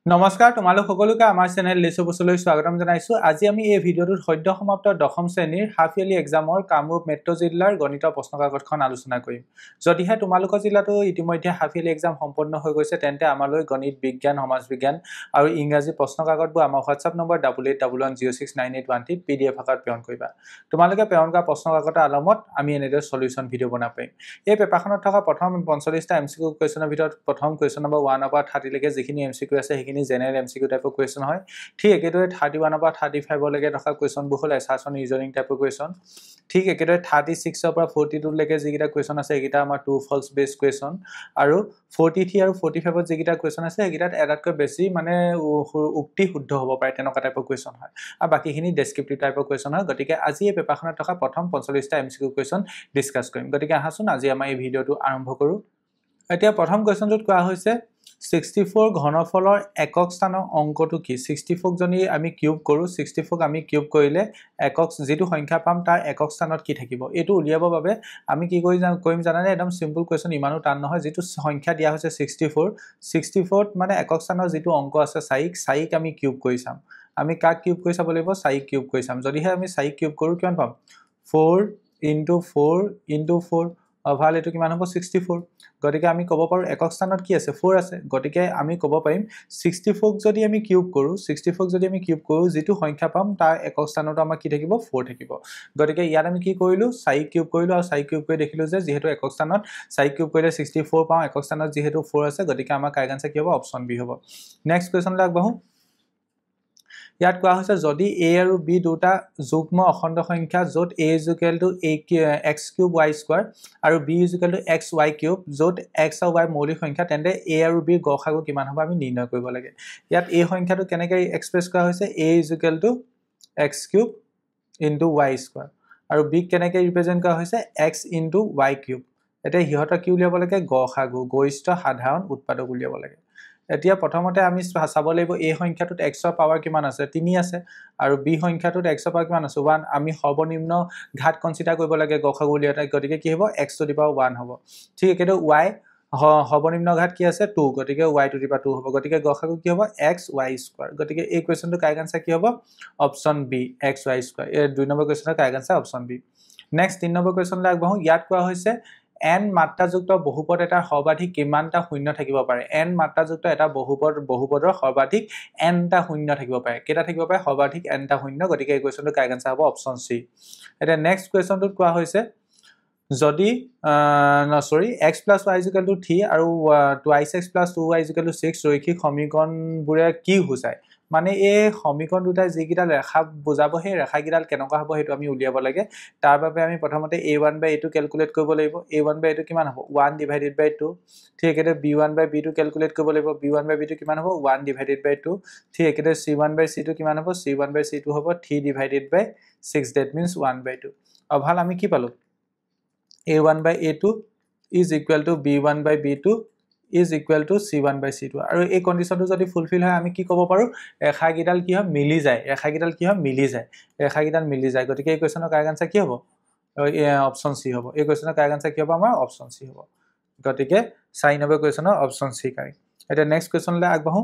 নমস্কাৰ তোমালোক সকলোকে আমাৰ চেনেল লিচুবুচলৈ স্বাগতম জনাইছো আজি আমি এই ভিডিঅটোত সদ্য সমাপ্ত দশম শ্ৰেণীৰ হাফ ইয়াৰলি এক্সামৰ কামৰূপ মেট্ৰ' জিলাৰ গণিত প্ৰশ্নকাকতখন আলোচনা কৰিম যদিহে তোমালোকৰ জিলাতো ইতিমধ্যে হাফ ইয়াৰলি এক্সাম সম্পন্ন হৈ গৈছে তেন্তে আমালৈ গণিত বিজ্ঞান সমাজ বিজ্ঞান আৰু ইংৰাজী প্ৰশ্নকাকতবোৰ আমাৰ WhatsApp নম্বৰ 8811069813 PDF আকাৰত প্ৰেৰণ কৰিবা তোমালোকে প্ৰেৰণ কৰা প্ৰশ্নকাকতৰ আলমত আমি এনেদৰে সলিউশন ভিডিঅ' বনাব পাৰিম এই পেপাৰখনত থকা প্ৰথম 45টা MCQ কুৱেশ্যনৰ ভিতৰত প্ৰথম কুৱেশ্যন নম্বৰ 1 পৰা 30 লৈকে যিখিনি MCQ আছে general MCQ type of question হয় ঠিক একেদৰে 31 পৰা 35 লৈকে থকা কোৱেশ্যন বহু এছাছন ৰিজনিং টাইপ অফ কোৱেশ্যন ঠিক একেদৰে 36 পৰা 42 লৈকে যিকিটা কোৱেশ্যন আছে একিটা আমাৰ ট্ৰু ফলছ বেস কোৱেশ্যন আৰু 43 আৰু 45 ত যিকিটা কোৱেশ্যন আছে একিটাত এটাতকৈ বেছি মানে উক্তি শুদ্ধ হ'ব পাৰে তেনেকুৱা টাইপ অফ কোৱেশ্যন হয় আৰু বাকিখিনি ডেসক্ৰিপটিভ টাইপ অফ কোৱেশ্যন হয় গতিকে আজি এই পেপাৰখনত থকা প্ৰথম 45টা MCQ কোৱেশ্যন ডিসকাস কৰিম গতিকে আহাচোন আজি আমাৰ এই ভিডিঅটো আৰম্ভ কৰো এতিয়া প্ৰথম কোৱেশ্যনটোত কোৱা হৈছে 64 ঘনফলৰ একক স্থানৰ অংকটো কি 64 জনি আমি কিউব কৰো 64 আমি কিউব কৰিলে একক যেটো সংখ্যা পাম তাৰ একক স্থানত কি থাকিব এটো উলিয়াবৰ বাবে আমি কি কৰিম জানানে একদম সিম্পল কোৱেশ্যন ইমানো টান নহয় যেটো সংখ্যা দিয়া হৈছে 64 মানে একক স্থানৰ যেটো অংক আছে সাইক আমি কিউব কৰি চাম আমি কাক কিউব কৰি চাব লাগিব সাইক কিউব কৰি চাম যদিহে আমি সাইক কিউব কৰো কিমান পাম 4 * 4 * 4 অভাল এটো কিমান হ'ব 64 গতিকে আমি কব পাৰো একক স্থানত কি আছে 4 আছে গতিকে আমি কব পাৰিম 64 যদি আমি কিউব কৰো যেটো সংখ্যা পাম তাৰ একক স্থানত আমাৰ কি থাকিব 4 থাকিব গতিকে ইয়াত আমি কি কৰিলো সাইক কিউব কৰিলো আৰু সাইক কিউব কৰি দেখিলো যে যেহেতু একক স্থানত সাইক কিউব কৰিলে 64 পাও একক স্থানত যেহেতু 4 আছে গতিকে আমাৰ কাৰেক্ট আনসাৰ কি হ'ব অপচন বি হ'ব নেক্সট কোৱেশ্যন লাগবহু ইয়াত কোৱা হৈছে যদি a আৰু b দুটা যুগ্ম অখণ্ড সংখ্যা যত a = x³ y² আৰু b = xy³ যত x আৰু y মৌলিক সংখ্যা তেন্তে a আৰু b ৰ গসাগু কিমান হ'ব আমি নিৰ্ণয় কৰিব লাগে ইয়াত a সংখ্যাটো কেনেকৈ এক্সপ্ৰেছ কৰা হৈছে a = x³ * y² আৰু b কেনেকৈ ৰিপ্ৰেজেন্ট কৰা হৈছে x * y³ এটা হিহতৰ কি উলিয়াব লাগে গসাগু গৰিষ্ঠ সাধাৰণ উৎপাদক উলিয়াব লাগে এতিয়া প্ৰথমতে আমি চাব লাগিব a সংখ্যাটোত x ৰ পাৱাৰ কিমান আছে 3 আছে আৰু b সংখ্যাটোত x ৰ পাৱাৰ কিমান আছে 1 আমি সৰ্বনিম্ন ঘাত কনসিডাৰ কৰিব লাগে গসাগু উলিয়াওতে গতিকে কি হ'ব x টু দি পাৱাৰ 1 হ'ব ঠিক একেদৰে y সৰ্বনিম্ন ঘাত কি আছে 2 গতিকে y টু দি পাৱাৰ 2 হ'ব গতিকে গসাগু কি হ'ব xy² গতিকে এই কোৱেশ্যনটো কাৰেক্ট আনসাৰ কি হ'ব অপচন বি xy² এই দুই নম্বৰ কোৱেশ্যনৰ correct answer option B next 3 number কোৱেশ্যনলৈ আগবাঢ়ো ইয়াত কোৱা হৈছে n মাত্ৰাযুক্ত বহুপদ এটাৰ সৰ্বাধিক কিমানটা শূন্য থাকিব পাৰে n মাত্ৰাযুক্ত এটা বহুপদৰ সৰ্বাধিক n টা শূন্য থাকিব পাৰে কেটা থাকিব পাৰে সৰ্বাধিক n টা শূন্য গতিকে এই কোৱেশ্যনটো কাৰেক্ট আনসাৰ হ'ব অপচন সি এটা নেক্সট কোৱেশ্যনটোত কোৱা হৈছে যদি x + y = 3 আৰু 2x + 2y = 6 ৰৈখিক সমীকৰণবোৰে কি বুজায় মানে এই সমীকৰণ দুটা যিকিটা ৰেখা বুজাব হে ৰেখা কিডাল কেনেকুৱা হ'ব হেতু আমি উলিয়াব লাগে তাৰ বাবে আমি প্ৰথমতে a1/a2 ক্যালকুলেট কৰিব লাগিব a1/a2 কিমান হ'ব 1/2 ঠিক একেদৰে b1/b2 ক্যালকুলেট কৰিব লাগিব b1/b2 কিমান হ'ব 1/2 ঠিক একেদৰে c1/c2 কিমান হ'ব c1/c2 হ'ব 3/6 that means 1/2 অভাল আমি কি পালো a1/a2 is equal to b1/b2 is equal to c1/c2 আৰু এই কন্ডিশনটো যদি ফুলফিল হয় আমি কি ক'ব পাৰো ৰেখাগিডাল কি হয় মিলি যায় ৰেখাগিডাল মিলি যায় গতিকে এই কোৱেশ্যনৰ কাৰেক্ট আনসাৰ কি হ'ব অপচন সি হ'ব এই কোৱেশ্যনৰ কাৰেক্ট আনসাৰ কি হ'ব আমাৰ অপচন সি হ'ব গতিকে 4 নম্বৰ কোৱেশ্যনৰ অপচন সি কাৰেক্ট এটা নেক্সট কোৱেশ্যনলৈ আগবাঢ়ো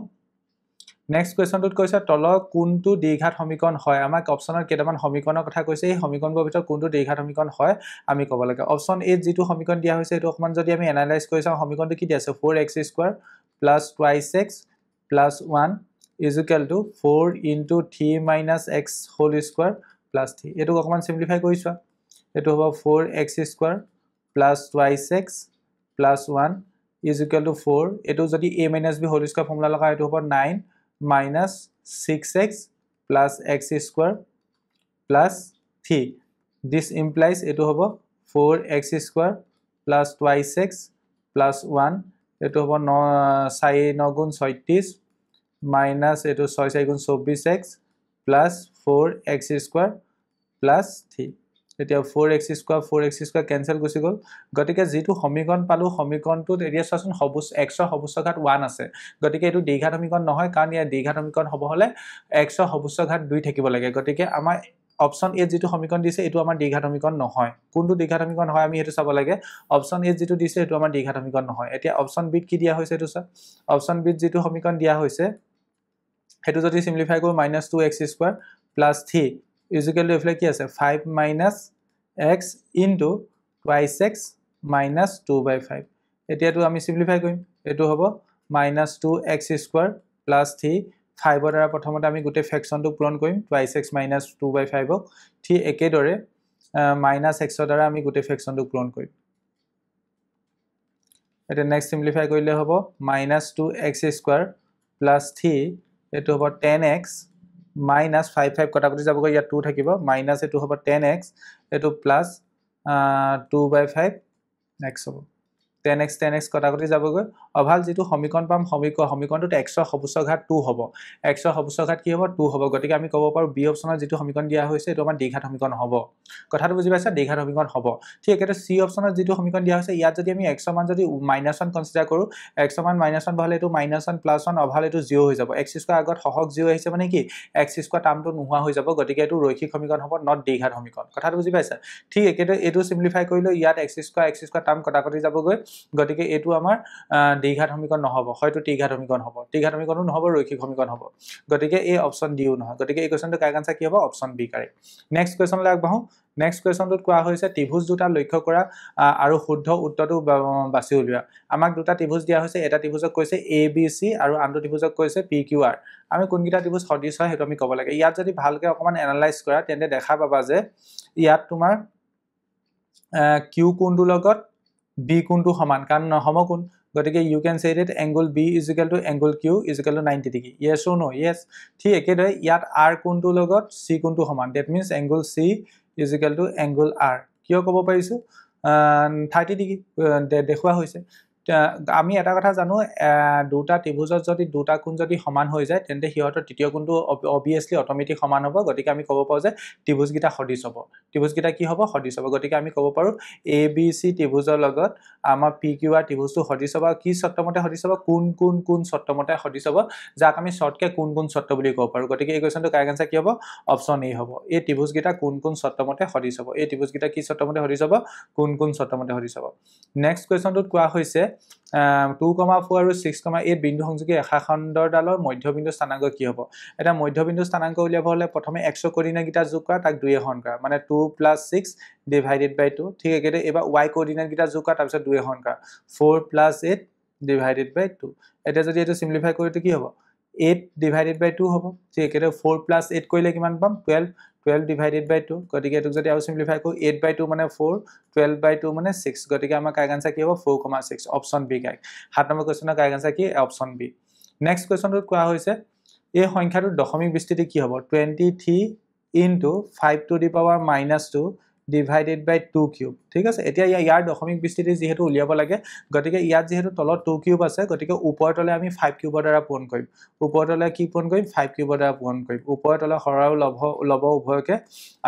নেক্সট কোৱেশ্যনটোত কৈছে তলৰ কোনটো দ্বিঘাত সমীকৰণ হয় আমাক অপচনৰ কেইটামান সমীকৰণৰ কথা কৈছে এই সমীকৰণবোৰৰ ভিতৰত কোনটো দ্বিঘাত সমীকৰণ হয় আমি ক'ব লাগে অপচন এ যেটো সমীকৰণ দিয়া হৈছে এটো অকমান যদি আমি এনালাইজ কৰি চাও সমীকৰণটো কি দিয়া আছে 4x² + 2x + 1 = 4 * 3 - x² + 3 এটো অকমান সিম্পলিফাই কৰি চোৱা এটো হ'ব 4x² + 2x + 1 = 4 এটো যদি a - b whole square formula লগা এটো হ'ব 9 - 6x + x² + 3 this implies এটো হ'ব 4x² + 2x + 1 এটো হ'ব 4 * 9 = 36 - এটো 6 * 4 = 24x + 4x² + 3 এতিয়া 4x² ক্যান্সেল গুছি গল গতিকে যেটো সমীকৰণ পালো সমীকৰণটোত এৰিয়া চাচোন x ৰ সৰ্বোচ্চ ঘাত 1 আছে গতিকে এটো দ্বিঘাত সমীকৰণ নহয় কাৰণ ইয়াৰ দ্বিঘাত সমীকৰণ হ'ব হলে x ৰ সৰ্বোচ্চ ঘাত 2 থাকিব লাগে গতিকে আমাৰ অপচন এ যেটো সমীকৰণ দিছে এটো আমাৰ দ্বিঘাত সমীকৰণ নহয় কোনটো দ্বিঘাত সমীকৰণ হয় আমি হেতু চাব লাগে অপচন এ যেটো দিছে এটো আমাৰ দ্বিঘাত সমীকৰণ নহয় এতিয়া অপচন বি কি দিয়া হৈছে এটো চা অপচন বি যেটো সমীকৰণ দিয়া হৈছে হেতু যদি সিম্পলিফাই কৰো -2x square plus 3 equal to এফলে কি আছে 5 minus x into twice x minus 2/5 এতিয়াটো আমি সিম্পলিফাই কৰিম এটো হ'ব -2x স্কয়াৰ প্লাস 3 5 ৰ দ্বাৰা প্ৰথমতে আমি গোটে ফ্ৰেকশনটো পূৰণ কৰিম টুৱাইস x মাইনাস 2/5 ক ঠিক একেদৰে -x ৰ দ্বাৰা আমি গোটে ফ্ৰেকশনটো পূৰণ কৰিম এটা নেক্সট সিম্পলিফাই কৰিলে হ'ব -2x স্কয়াৰ প্লাস 3 এটো হ'ব 10x minus 5 কটাকটি যাব গৈ ইয়া 2 থাকিব মাইনাস এটো হ'ব 10x এটো প্লাস 2/5 x হ'ব 10x কটাকটি যাব গৈ অভাল যেটো সমীকৰণ পাম সমীকৰণটো x ৰ সবুজঘাত 2 হ'ব x ৰ সবুজঘাত কি হ'ব 2 হ'ব গতিকে আমি ক'ব পাৰো b অপচনৰ যেটো সমীকৰণ দিয়া হৈছে এটো আমাৰ দ্বিঘাত সমীকৰণ হ'ব কথাটো বুজি পাইছা দ্বিঘাত সমীকৰণ হ'ব ঠিক একেটা c অপচনৰ যেটো সমীকৰণ দিয়া হৈছে ইয়াত যদি আমি x ৰ মান যদি -1 কনসিডাৰ কৰো x ৰ মান -1 বহালে এটো -1 +1 অভাল এটো 0 হৈ যাব x স্কয়াৰ আগত হহক 0 আহিছে মানে কি x স্কয়াৰ টাৰ্মটো নোহোৱা হৈ যাব গতিকে এটো ৰৈখিক সমীকৰণ হ'ব নট দ্বিঘাত সমীকৰণ কথাটো বুজি পাইছা ঠিক একেটা এটো সিম্পলিফাই কৰিলে ইয়াত x স্কয়াৰ টাৰ্ম কটাকটি যাব গৈ গতিকে এটো আমাৰ দ্বিঘাত সমীকৰণ নহব হয়তো ত্ৰিঘাত সমীকৰণ হ'ব ত্ৰিঘাত সমীকৰণ নহব ৰৈখিক সমীকৰণ হ'ব গতিকে এই অপচন ডিও নহয় গতিকে এই কোৱেশ্চনটো কাৰেক্ট আনসাৰ কি হ'ব option B correct next question লাই আগবাঢ়ো নেক্সট কোৱেশ্চনটোত কোৱা হৈছে ত্ৰিভুজ দুটা লক্ষ্য কৰা আৰু শুদ্ধ উত্তৰটো বাছি উলিওৱা আমাক দুটা ত্ৰিভুজ দিয়া হৈছে এটা ত্ৰিভুজক কৈছে ABC আৰু আনটো ত্ৰিভুজক কৈছে PQR আমি কোনকিটা ত্ৰিভুজ সদৃশ হয় হেতু আমি ক'ব লাগে ইয়াত যদি ভালকে অকমান এনালাইজ কৰা তেন্তে দেখা পাবা যে ইয়াত তোমাৰ Q কোণটো লগত B কোণটো সমান কাৰণ সমকোণ গতিকে you can say that angle B is equal to angle Q is equal to 90 degree yes or no yes ঠিক একেদৰে ইয়াত R কোণটো লগত C কোণটো সমান that means angle C is equal to angle R কিয় ক'ব পাৰিছো 30 ডিগ্ৰী দেখুৱা হৈছে আমি এটা কথা জানো দুটা ত্ৰিভুজত যদি দুটা কোণ যদি সমান হৈ যায় তেন্তে হিয়তৰ তৃতীয় কোণটো obviously অটোমেটিক সমান হ'ব গতিকে আমি ক'ব পাৰো যে ত্ৰিভুজগিটা সদৃশ হ'ব ত্ৰিভুজগিটা কি হ'ব সদৃশ হ'ব গতিকে আমি ক'ব পাৰো ABC ত্ৰিভুজৰ লগত আমাৰ PQR ত্ৰিভুজটো সদৃশ হ'ব কি শৰ্তমতে সদৃশ হ'ব কোন শৰ্তমতে সদৃশ হ'ব যাক আমি শৰ্টকে কোন শৰ্ত বুলি ক'ব পাৰো গতিকে এই কোৱেশ্চনটো কাৰেক্ট আনসাৰ কি হ'ব অপচন এ হ'ব এই ত্ৰিভুজগিটা কোন শৰ্তমতে সদৃশ হ'ব এই ত্ৰিভুজগিটা কি শৰ্তমতে সদৃশ হ'ব কোন শৰ্তমতে সদৃশ হ'ব নেক্সট কোৱেশ্চনটোত কোৱা হৈছে 2,4 আৰু 6,8 বিন্দু সংযোগী ৰেখাখণ্ডৰ ডালৰ মধ্যবিন্দু স্থানাংক কি হ'ব এটা মধ্যবিন্দু স্থানাংক উলিয়াব হলে প্ৰথমে x কোঅৰ্ডিনেট গিটা যোগ কৰা তাক 2 হৰণ কৰা মানে 2 + 6 ডিভাইডেড বাই 2 ঠিক একেদৰে এবা y কোঅৰ্ডিনেট গিটা যোগ কৰা তাৰ পিছত 2 হৰণ কৰা 4 + 8 ডিভাইডেড বাই 2 এটা যদি এটো সিম্পলিফাই কৰো তো কি হ'ব 8 ডিভাইডেড বাই 2 হ'ব ঠিক একেদৰে 4 + 8 কৰিলে কিমান পাম 12 ডিভাইডেড বাই 2 গতিকে এটো যদি আৰু সিম্পলিফাই কৰো 8 বাই 2 মানে 4 12 বাই 2 মানে 6 গতিকে আমাৰ কাৰেক্ট আনসাৰ কি হ'ব 4,6 অপচন বি কাৰেক্ট 7 নম্বৰ কোৱেশ্চনৰ কাৰেক্ট আনসাৰ কি অপচন বি নেক্সট কোৱেশ্চনটোত কোৱা হৈছে এই সংখ্যাটোৰ দশমিক বিস্তৃতি কি হ'ব 23 * 5 to the power -2 divided by 2 cube ঠিক আছে এতিয়া ইয়াৰ দশমিক বিস্তৃতি যেহেতু উলিয়াব লাগে গতিকে ইয়াত যেহেতু তলত 2 কিউব আছে গতিকে ওপৰতলে আমি 5 কিউবৰ দ্বাৰা পূৰণ কৰিম ওপৰতলে কি পূৰণ কৰিম 5 কিউবৰ দ্বাৰা পূৰণ কৰিম ওপৰতলে হৰ আৰু লব উভয়কে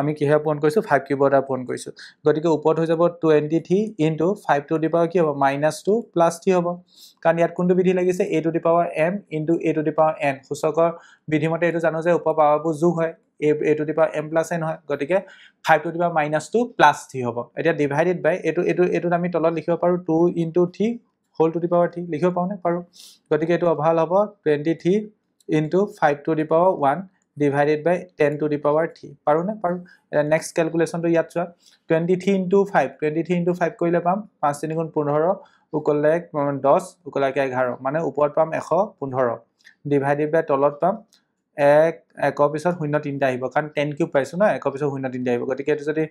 আমি কিহে পূৰণ কৰিছো 5 কিউবৰ দ্বাৰা পূৰণ কৰিছো গতিকে ওপৰত হৈ যাব 23 * 5 to the power কি হ'ব -2 + 3 হ'ব কাৰণ ইয়াত কোনটো বিধি লাগিছে a to the power m * a to the power n সূচকৰ বিধিমতে এটো জানো যে উপ পাৱাৰবোৰ যোগ হয় a to the power m + n হয় গতিকে 5 to the power -2 + 3 হ'ব এতিয়া ডিভাইডেড বাই এটো আমি তলত লিখিব পাৰো 2 * 3 হোল টু দি পাৱাৰ 3 লিখিব পাওনে পাৰো গতিকে এটো অভাল হ'ব 23 * 5 to the power 1 divided by 10 to the power 3 পাৰো নে পাৰো এটা নেক্সট ক্যালকুলেশনটো ইয়াত চোৱা 23 * 5 কৰিলে পাম 5 3 * 15 উকলে 10 উকলে 11 মানে ওপৰত পাম 115 ডিভাইডেড বাই তলত পাম 1 পিছত 0 3টা আহিব কাৰণ 10 কিউব পাইছো না 1 পিছত 0 3টা আহিব গতিকে এটো যদি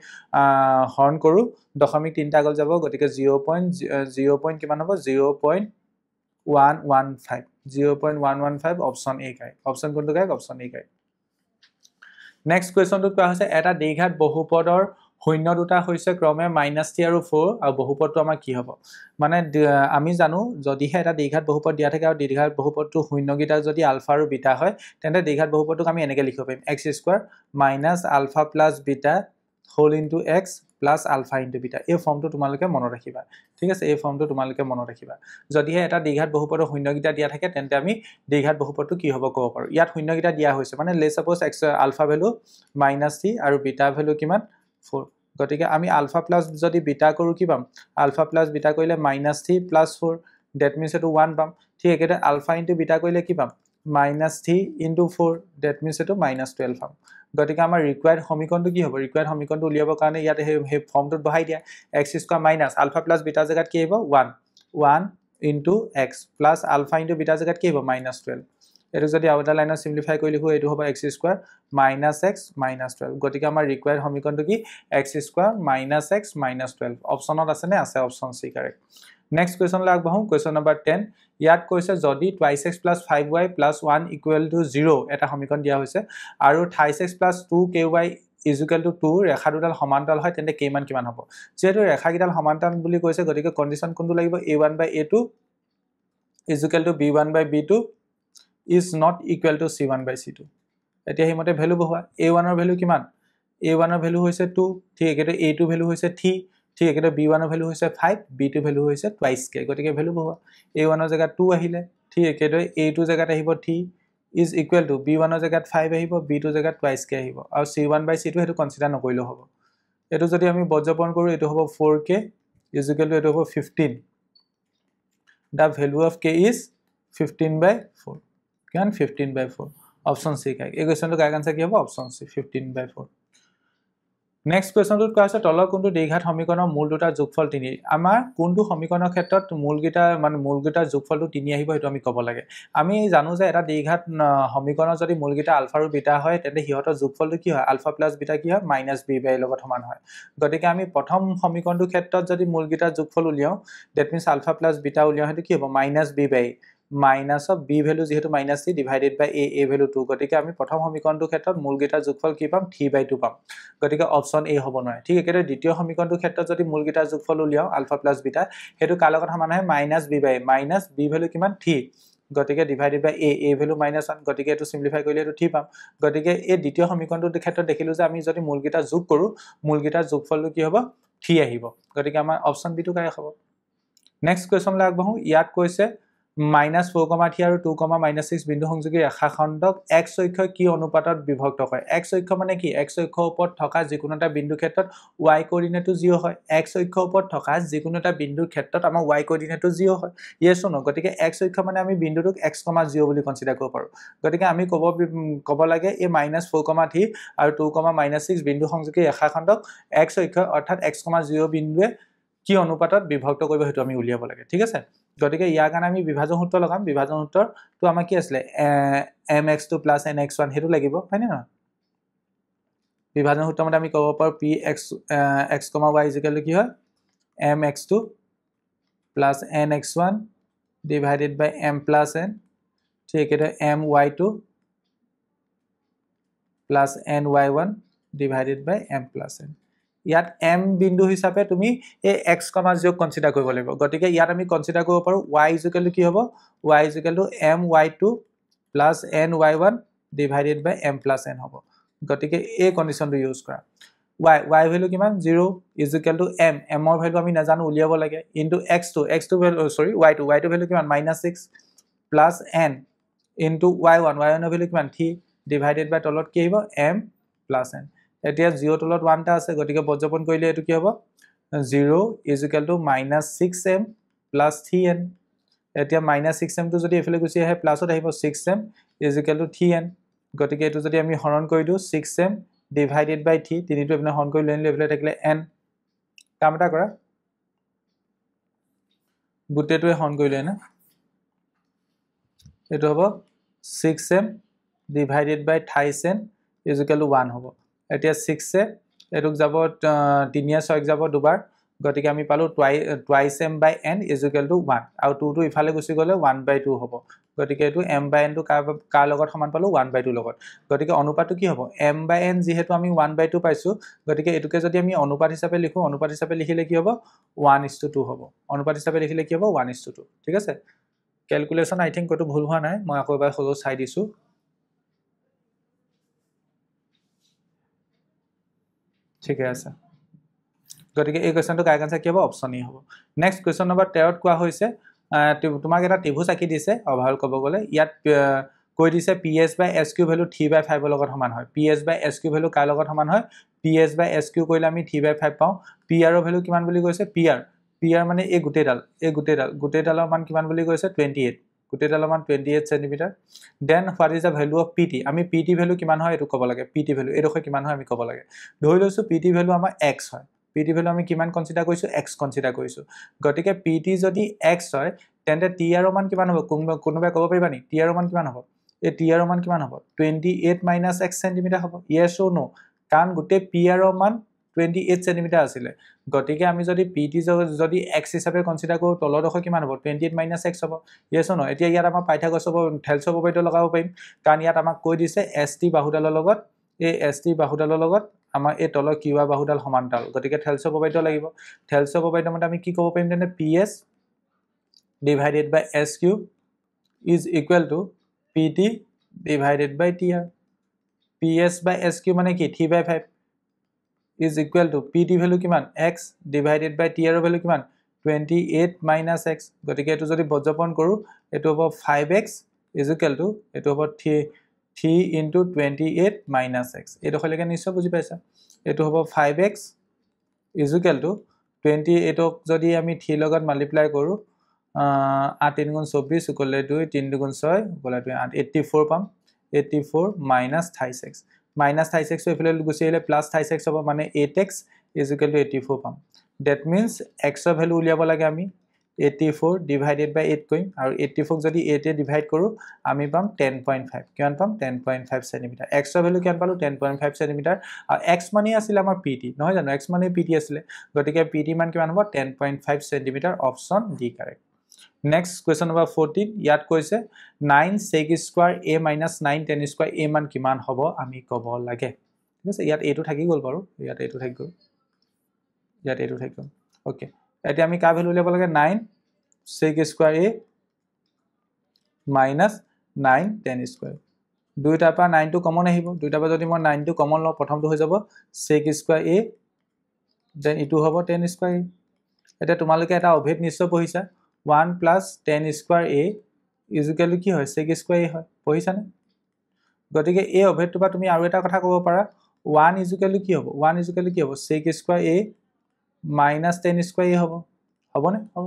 হৰণ কৰো দশমিক 3টা গল যাব গতিকে 0.0 কিমান হ'ব 0.115 অপচন এ কাই অপচন কোনটো কাই অপচন এ কাই নেক্সট কোৱেশ্চনটো কোৱা হৈছে এটা দ্বিঘাত বহুপদৰ শূন্য দুটা হৈছে ক্ৰমে -3 আৰু 4 আৰু বহুপদটো আমাৰ কি হ'ব মানে আমি জানো যদিহে এটা দ্বিঘাত বহুপদ দিয়া থাকে আৰু দ্বিঘাত বহুপদটো শূন্যগিটা যদি আলফা আৰু বিটা হয় তেন্তে দ্বিঘাত বহুপদটোক আমি এনেকৈ লিখিব পাৰিম x² - alpha + beta whole into x plus alpha into beta এই ফৰ্মটো তোমালোকে মনত ৰাখিবা ঠিক আছে এই ফৰ্মটো তোমালোকে মনত ৰাখিবা যদিহে এটা দ্বিঘাত বহুপদৰ শূন্যগিটা দিয়া থাকে তেন্তে আমি দ্বিঘাত বহুপদটো কি হ'ব ক'ব পাৰো ইয়াত শূন্যগিটা দিয়া হৈছে মানে let's suppose x alpha value -3 আৰু বিটা ভ্যালু কিমান 4 গতিকে আমি আলফা প্লাস যদি বিটা কৰো কি পাম আলফা প্লাস বিটা কৰিলে -3 + 4 that means এটো 1 পাম ঠিক একেটা আলফা ইনটু বিটা কৰিলে কি পাম minus 3 into 4 that means eto minus 12 ham গতিকে আমাৰ ৰিকুৱায়াৰ্ড সমীকৰণটো কি হ'ব ৰিকুৱায়াৰ্ড সমীকৰণটো উলিয়াবৰ কাৰণে ইয়াত হে ফৰ্মটোত বহাই দিয়া x square minus alpha plus beta জাগাত কি আহিব 1 into x plus alpha into beta জাগাত কি হ'ব minus 12 এটো যদি আউটাৰ লাইনত সিম্পলিফাই কৰি লিখো এটো হ'ব x square minus x minus 12 গতিকে আমাৰ ৰিকুৱায়াৰ্ড সমীকৰণটো কি x square minus x minus 12 অপচনত আছে নে আছে option C correct next question লাগ বহু কোৱেশ্চন নম্বৰ 10 ইয়াত কৈছে যদি 2x + 5y + 1 = 0 এটা সমীকৰণ দিয়া হৈছে আৰু 28x + 2ky = 2 ৰেখা দুডাল সমান্তৰাল হয় তেন্তে কিমান কিমান হ'ব যেহেতু ৰেখা কিডাল সমান্তৰাল বুলি কৈছে গতিকে কন্ডিশন কোনটো লাগিব a1/a2 = b1/b2 is not equal to c1/c2 এতিয়া হিমতে ভ্যালু বহোৱা a1 ৰ ভ্যালু কিমান a1 ৰ ভ্যালু হৈছে 2 ঠিক একেটো a2 ভ্যালু হৈছে 3 ঠিক একেটো b1 ৰ ভ্যালু হৈছে 5 b2 ভ্যালু হৈছে twice k গতিকে ভ্যালু বহোৱা a1 ৰ জায়গাত 2 আহিলে ঠিক একেটো a2 জায়গাত আহিব 3 is equal to b1 ৰ জায়গাত 5 আহিব b2 জায়গাত twice k আহিব আৰু c1/c2 হেতু কনসিডাৰ নকৰিলে হ'ব এটো যদি আমি বজ্ৰপন কৰো এটো হ'ব 4k is equal to এটো হ'ব 15 the value of k is 15/4 কিমান 15/4 অপশন সি কাই এই কোৱেশ্চনটো কাই আনসাৰ কি হ'ব অপশন সি 15/4 নেক্সট কোৱেশ্চনটোত কোৱা আছে তলৰ কোনটো দ্বিঘাত সমীকৰণৰ মূল দুটাৰ যোগফল 3 আমাৰ কোনটো সমীকৰণৰ ক্ষেত্ৰত মূলগিটাৰ যোগফলটো 3 আহিব এটো আমি ক'ব লাগে আমি জানো যে এটা দ্বিঘাত সমীকৰণৰ যদি মূলগিটা আলফা আৰু বিটা হয় তেন্তে হিহতৰ যোগফলটো কি হয় আলফা প্লাস বিটা কি হয় -b/a লগত সমান হয় গতিকে আমি প্ৰথম সমীকৰণটোৰ ক্ষেত্ৰত যদি মূলগিটাৰ যোগফল উলিয়াও that means alpha plus beta উলিয়াও হেতু কি হ'ব -b/a minus of b value যেহেতু -c divided by a value 2 গতিকে আমি প্ৰথম সমীকৰণটোৰ ক্ষেত্ৰত মূলগিটাৰ যোগফল কি পাম 3/2 পাম গতিকে অপচন এ হ'ব নহয় ঠিক একেদৰে দ্বিতীয় সমীকৰণটোৰ ক্ষেত্ৰত যদি মূলগিটাৰ যোগফল উলিয়াও আলফা প্লাস বিটা হেতু কাৰ লগত সমান হয় -b/a minus b value কিমান 3 গতিকে divided by a value -1 গতিকে এটো সিম্পলিফাই কৰিলে এটো 3 পাম গতিকে এই দ্বিতীয় সমীকৰণটোৰ ক্ষেত্ৰত দেখিলো যে আমি যদি মূলগিটা যোগ কৰো মূলগিটাৰ যোগফলটো কি হ'ব 3 আহিব গতিকে আমাৰ অপচন বি টো কাৰেক্ট হ'ব নেক্সট কোৱেশ্চন লাগবহু ইয়াত কৈছে -4,3 আৰু 2,-6 বিন্দু সংযোগী ৰেখাখণ্ডক x অক্ষই কি অনুপাতত বিভক্ত কৰে x অক্ষ মানে কি x অক্ষৰ ওপৰত থকা যিকোনো এটা বিন্দুৰ ক্ষেত্ৰত y কোঅৰ্ডিনেটটো 0 হয় x অক্ষৰ ওপৰত থকা যিকোনো এটা বিন্দুৰ ক্ষেত্ৰত আমাৰ y কোঅৰ্ডিনেটটো 0 হয় ইয়েস অ গতিকে x অক্ষ মানে আমি বিন্দুটোক x, 0 বুলি কনসিডাৰ কৰিব পাৰো গতিকে আমি ক'ব লাগে এই -4,3 আৰু 2,-6 বিন্দু সংযোগী ৰেখাখণ্ডক x অক্ষ অৰ্থাৎ x, 0 বিন্দুৱে কি অনুপাতত বিভক্ত কৰিব হেতু আমি উলিয়াব লাগে ঠিক আছে গতিকে ইয়াৰ কাৰণে আমি বিভাজন সূত্ৰ লগাম বিভাজন সূত্ৰটো আমাৰ কি আছিল mx2 + nx1 হেতু লাগিব হয় নে নহয় বিভাজন সূত্ৰমতে আমি ক'ব পাৰো px x, y কি হয় mx2 + nx1 divided by m + n ঠিক এটা my2 + ny1 divided by m + n ইয়াত m বিন্দু হিচাপে তুমি এই x, 0 কনসিডাৰ কৰিব লাগিব গতিকে ইয়াত আমি কনসিডাৰ কৰিব পাৰো y কি হ'ব y my2 + ny1 divided by m + n হ'ব গতিকে এই কন্ডিশনটো ইউজ কৰা y ভ্যালু কিমান 0 m m ৰ ভ্যালু আমি নাজানো উলিয়াব লাগে ইনটু x2 ভ্যালু সৰি y2 ভ্যালু কিমান -6 + n ইনটু y1 ৰ ভ্যালু কিমান 3 divided by তলত কি আহিব m + n এতিয়া 0 তলত 1 টা আছে গতিকে বজ্ৰপন কৰিলে এটো কি হ'ব 0 -6m + 3n এতিয়া -6m টো যদি এফালে গুছি আহে প্লাসত আহিব 6m 3n গতিকে এটো যদি আমি হৰণ কৰি দিও 6m divided by 3 তিনিটো এফালে হৰণ কৰি লৈলে এফালে থাকিলে n কাম এটা কৰা গুটেটোৱে হৰণ কৰি লয় না এটো হ'ব 6m divided by 28n 1 হ'ব এতিয়া 6 এ এটুক যাব 3 এ 6 যাব দুবাৰ গতিকে আমি পালো twice m by n is equal to 1 আৰু 2 টো ইফালে গুছি গলে 1/2 হ'ব গতিকে এটো m by n টো কাৰ লগত সমান পালো 1/2 লগত গতিকে অনুপাতটো কি হ'ব m by n যেহেতু আমি 1/2 পাইছো গতিকে এটুকে যদি আমি অনুপাত হিচাপে লিখো অনুপাত হিচাপে লিখিলে কি হ'ব 1:2 হ'ব অনুপাত হিচাপে লিখিলে কি হ'ব 1:2 ঠিক আছে ক্যালকুলেশন আই থিংক কত ভুল হোৱা নাই মই আকৌ এবাৰ হলো চাই দিছো ঠিক আছে গতিকে এই কোৱেশ্চনটো কাই আনসাৰ কি হ'ব অপচন ই হ'ব নেক্সট কোৱেশ্চন নম্বৰ 13 ত কোৱা হৈছে তোমাক এটা ত্ৰিভুজ আকি দিছে অভাৰ ক'ব গলে ইয়াত কৈ দিছে ps/sq ভ্যালু 3/5 লগত সমান হয় ps/sq ভ্যালু কাৰ লগত সমান হয় ps/sq কৰিলে আমি 3/5 পাও pr ভ্যালু কিমান বুলি কৈছে pr মানে এই গুটেডালৰ মান কিমান বুলি কৈছে 28 গোটেইডালৰ মান 28 centimetre then what is the value of pt আমি pt ভ্যালু কিমান হয় এটো ক'ব লাগে pt ভ্যালু এডোখৰ কিমান হয় আমি ক'ব লাগে ধৰি লৈছো pt ভ্যালু আমাৰ x হয় pt ভ্যালু আমি কিমান কনসিডাৰ কৰিছো x কনসিডাৰ কৰিছো গতিকে pt যদি x হয় তেন্তে t ৰ মান কিমান হ'ব কোনোবাই ক'ব পাৰিবা নি t ৰ মান কিমান হ'ব এই t ৰ মান কিমান হ'ব 28 - x সেন্টিমিটাৰ হ'ব yes or no কাৰণ গোটেই p ৰ মান 28 সেন্টিমিটাৰ আছিল গতিকে আমি যদি pt যদি x হিচাপে কনসিডাৰ কৰো তলৰডোখৰ কিমান হ'ব 28 - x হ'ব yes or no এতিয়া ইয়াত আমাৰ পাইথাগোৰাছ থেলছ উপপাদ্য লগাব পাৰিম কাৰণ ইয়াত আমাক কৈ দিছে st বাহুডালৰ লগত এই st বাহুডালৰ লগত আমাৰ এই তলৰ কিউআ বাহুডাল সমান্তৰাল গতিকে থেলছ উপপাদ্য লাগিব থেলছ উপপাদ্য মতে আমি কি ক'ব পাৰিম তেনে ps divided by sq is equal to pt divided by tr ps by sq মানে কি 3/5 is equal to pt value কিমান x divided by tr value কিমান 28 - x গতিকে এটো যদি বজ্ৰপন কৰো এটো হ'ব 5x is equal to এটো হ'ব 3 into 28 - x এটো হলেকে নিশ্চয় বুজি পাইছা এটো হ'ব 5x is equal to 28ক যদি আমি 3 লগত মাল্টিপ্লাই কৰো 8 3 গুণ 24 ইকুয়াল 2 3 গুণ 6 ইকুয়াল 8 84 পাম 84 minus 36 minus 36 এফালে গুছি আহিলে প্লাস 36 হ'ব মানে 8x is equal to 84 পাম that means x ৰ ভ্যালু উলিয়াব লাগে আমি 84 divided by 8 কইম আৰু 84 ক যদি 8 এ ডিভাইড কৰো আমি পাম 10.5 কিমান পাম 10.5 সেন্টিমিটাৰ x ৰ ভ্যালু কিমান পালো 10.5 সেন্টিমিটাৰ আৰু x মানে আছিল আমাৰ pt নহয় জানো x মানে pt আছিল গতিকে pt মান কিমান হ'ব 10.5 centimetre option D correct Next question number 14 ইয়াত কৈছে 9 sec square a minus 9 tan square a মান কিমান হ'ব আমি ক'ব লাগে ঠিক আছে ইয়াত এটো থাকি গল বাৰু ইয়াত এটো থাকি গল ওকে এতিয়া আমি কা ভ্যালু উলিয়াব লাগে 9 sec square a minus 9 tan square দুইটাৰ পৰা 9 টো কমন আহিব দুইটাৰ পৰা যদি মই 9 টো কমন লওঁ প্ৰথমটো হৈ যাব sec square a দেন ইটো হ'ব tan square a এটা তোমালোকে এটা অভেদ নিশ্চয় পঢ়িছা 1 plus tan square a is equal to কি হয় sec square a হয় পঢ়িছা নে গতিকে এই অভেদটো বা তুমি আৰু এটা কথা ক'ব পাৰা 1 is equal to কি হ'ব 1 is equal to কি হ'ব sec square a minus tan square a হ'ব হ'বনে হ'ব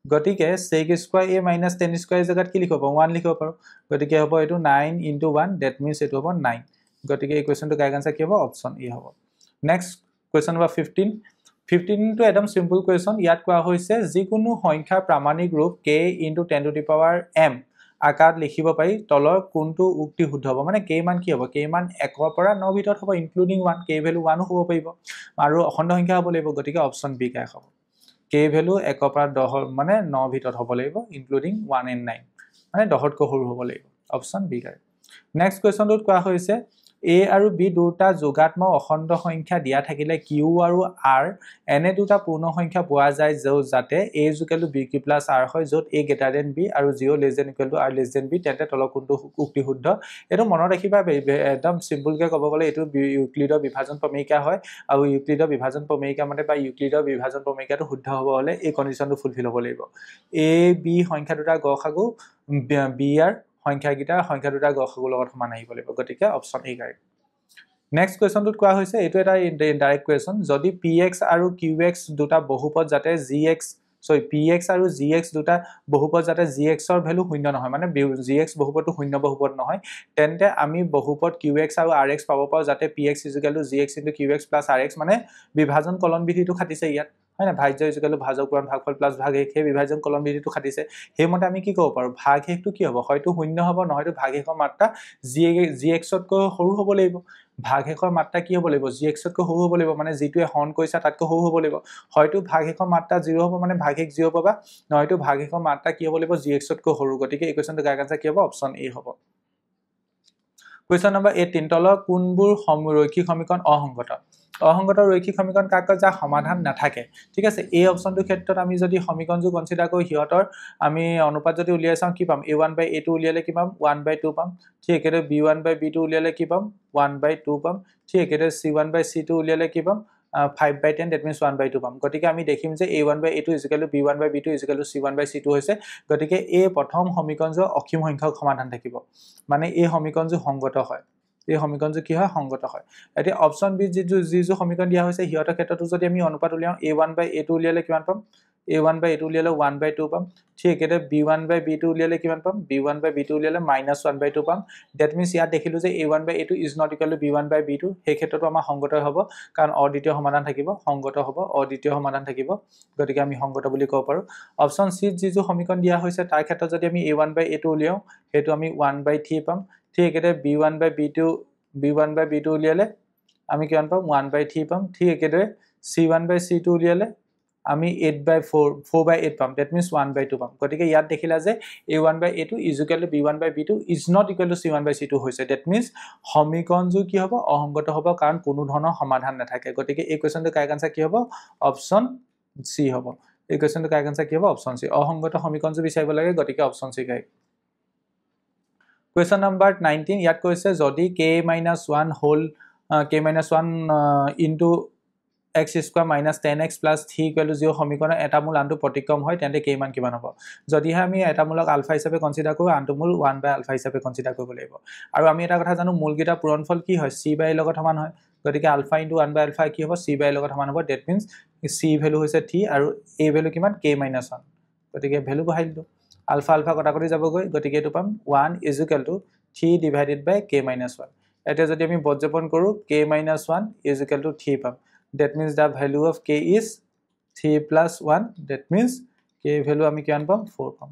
গতিকে sec square a minus tan square জাগাত কি লিখিব 1 লিখিব পাৰো গতিকে হ'ব এটো 9 into 1 that means এটো হ'ব 9 গতিকে এই কোৱেশ্চনটো কাৰেক্ট আনসাৰ কি হ'ব অপচন এ হ'ব নেক্সট কোৱেশ্চন নম্বৰ 15 to একদম সিম্পল কোৱেশ্চন ইয়াত কোৱা হৈছে যিকোনো সংখ্যাৰ প্ৰামাণিক ৰূপ k into 10 to the power m আকাৰত লিখিব পাৰি তলৰ কোনটো উক্তি শুদ্ধ হ'ব মানে k মান কি হ'ব k মান 1 ৰ পৰা 9 ভিতৰত হ'ব ইনক্লুডিং 1 k ভ্যালু 1 হ'ব পাৰিব আৰু অখণ্ড সংখ্যা হ'ব লাগিব গতিকে অপচন বি কাই হ'ব k ভ্যালু 1 ৰ পৰা 10 মানে 9 ভিতৰত হ'ব লাগিব ইনক্লুডিং 1 and 9 মানে 10 কৈ সৰু হ'ব লাগিব অপচন বি কাই নেক্সট কোৱেশ্চনটোত কোৱা হৈছে a আৰু b দুটা যোগাত্মক অখণ্ড সংখ্যা দিয়া থাকিলে q আৰু r এনে দুটা পূৰ্ণ সংখ্যা পোৱা যায় যাতে a = bq + r হয় যত a greater b আৰু 0 less than equal to r less than b তেন্তে তলৰ কোনটো উক্তি শুদ্ধ এটো মনত ৰাখিবা একদম সিম্পল কে ক'ব গলে এটো ইউক্লিডৰ বিভাজন প্ৰমেয়িকা হয় আৰু ইউক্লিডৰ বিভাজন প্ৰমেয়িকা মতে বা ইউক্লিডৰ বিভাজন প্ৰমেয়িকাটো শুদ্ধ হ'ব হলে এই কন্ডিশনটো ফুলফিল হ'ব লাগিব a b সংখ্যা দুটা গসাগু b r সংখ্যা দুটা গসাগুৰ লগত সমান আহিব লাগিব গতিকে অপচন এ কাৰেক্ট নেক্সট কোৱেশ্চনটোত কোৱা হৈছে এটো এটা ইনডাইৰেক্ট কোৱেশ্চন যদি px আৰু qx দুটা বহুপদ যাতে px আৰু gx দুটা বহুপদ যাতে gx ৰ ভ্যালু শূন্য নহয় মানে gx বহুপদটো শূন্য বহুপদ নহয় তেন্তে আমি বহুপদ qx আৰু rx পাব পাৰো যাতে px = gx * qx + rx মানে বিভাজন কলন বিধিটো খাটিছে ইয়াত হয় না ভাজ্য = ভাজক পূৰণ ভাগফল + ভাগশেষ সেই বিভাজন কলন বিধিটো খাটিছে হেমতে আমি কি ক'ব পাৰো ভাগশেষটো কি হ'ব হয়তো শূন্য হ'ব নহয়তো ভাগশেষৰ মাত্ৰা gx তকৈ সৰু হ'ব লাগিব ভাগশেষৰ মাত্ৰা কি হ'ব লাগিব gx তকৈ সৰু হ'ব লাগিব মানে যিটোৱে হৰণ কৰিছা তাতকৈ সৰু হ'ব লাগিব হয়তো ভাগশেষৰ মাত্ৰা 0 হ'ব মানে ভাগশেষ 0 পাবা নহয়তো ভাগশেষৰ মাত্ৰা কি হ'ব লাগিব gx তকৈ সৰু গতিকে এই কোৱেশ্চনটো কাৰেক্ট আনসাৰ কি হ'ব অপচন এ হ'ব কোৱেশ্চন নম্বৰ 18 তলৰ কোনবোৰ ৰৈখিক সমীকৰণ অসংগত ৰৈখিক সমীকৰণ কাক কয় যাৰ সমাধান নাথাকে ঠিক আছে এই অপচনটোৰ ক্ষেত্ৰত আমি যদি সমীকৰণটো কনসিডাৰ কৰো হিয়তৰ আমি অনুপাত যদি উলিয়াই চাও কি পাম a1/a2 উলিয়ালে কি পাম 1/2 পাম ঠিক একেদৰে b1/b2 উলিয়ালে কি পাম 1/2 পাম ঠিক একেদৰে c1/c2 উলিয়ালে কি পাম 5/10 that means 1/2 পাম গতিকে আমি দেখিম যে a1/a2 = b1/b2 = c1/c2 হৈছে গতিকে এই প্ৰথম সমীকৰণটো অসীম সংখ্যক সমাধান থাকিব মানে এই সমীকৰণটো সংগত হয় এই সমীকৰণটো কি হয় সংগত হয় এতিয়া অপচন বি যি সমীকৰণ দিয়া হৈছে হিয়তৰ ক্ষেত্ৰটো যদি আমি অনুপাত উলিয়াও a1/a2 উলিয়ালে কিমান পাম a1 by a2 উলিয়ালে 1 by 2 পাম ঠিক একেদৰে b1 by b2 উলিয়ালে কিমান পাম b1 by b2 উলিয়ালে -1 by 2 পাম দ্যাট মিন্স ইয়াত দেখিলো যে a1 by a2 is not equal to b1 by b2 সেই ক্ষেত্ৰটো আমাৰ সংগত হ'ব কাৰণ অদ্বিতীয় সমাধান থাকিব সংগত হ'ব অদ্বিতীয় সমাধান থাকিব গতিকে আমি সংগত বুলি ক'ব পাৰো অপচন সি যিটো সমীকৰণ দিয়া হৈছে তাৰ ক্ষেত্ৰত যদি আমি a1 by a2 উলিয়াও হেতু আমি 1 by 3 পাম ঠিক একেদৰে b1 by b2 উলিয়ালে আমি কিমান পাম 1 by 3 পাম ঠিক একেদৰে c1 by c2 উলিয়ালে আমি 8 by 4 by 8 পাম that means 1 by 2 পাম গতিকে ইয়াত দেখিলা যে a1 by a2 is equal to b1 by b2 is not equal to c1 by c2 হৈছে that means সমীকৰণটো কি হ'ব অসংগত হ'ব কাৰণ কোনো ধৰণৰ সমাধান নাথাকে গতিকে এই কোৱেশ্চনটো কাৰেক্ট আনসাৰ কি হ'ব অপচন সি হ'ব এই কোৱেশ্চনটো কাৰেক্ট আনসাৰ কি হ'ব অপচন সি অসংগত সমীকৰণটো বিচাৰিব লাগে গতিকে option C correct Question number 19 ইয়াত কৈছে যদি k-1 whole k-1 into x square minus 10x plus 3 equal to 0 সমীকৰণৰ এটা মূল আনটো প্ৰতিক্ৰম হয় তেন্তে k মান কিমান হ'ব যদিহে আমি এটা মূলক আলফা হিচাপে কনসিডাৰ কৰো আনটো মূল 1 by আলফা হিচাপে কনসিডাৰ কৰিব লাগিব আৰু আমি এটা কথা জানো মূলকেইটা পূৰণফল কি হয় c by লগত সমান হয় গতিকে আলফা * 1 by আলফা কি হ'ব c by লগত সমান হ'ব that means c ভ্যালু হৈছে 3 আৰু a ভ্যালু কিমান k-1 গতিকে ভ্যালু বহাই দিলো alpha alpha কটা কৰি যাবগৈ গতিকে এটো পাম 1 is equal to 3 divided by k-1 এটা যদি আমি বজ্ৰপন কৰো k-1 is equal to 3 পাম that means the value of k is 3 plus 1 that means k value আমি কিমান পাম 4 পাম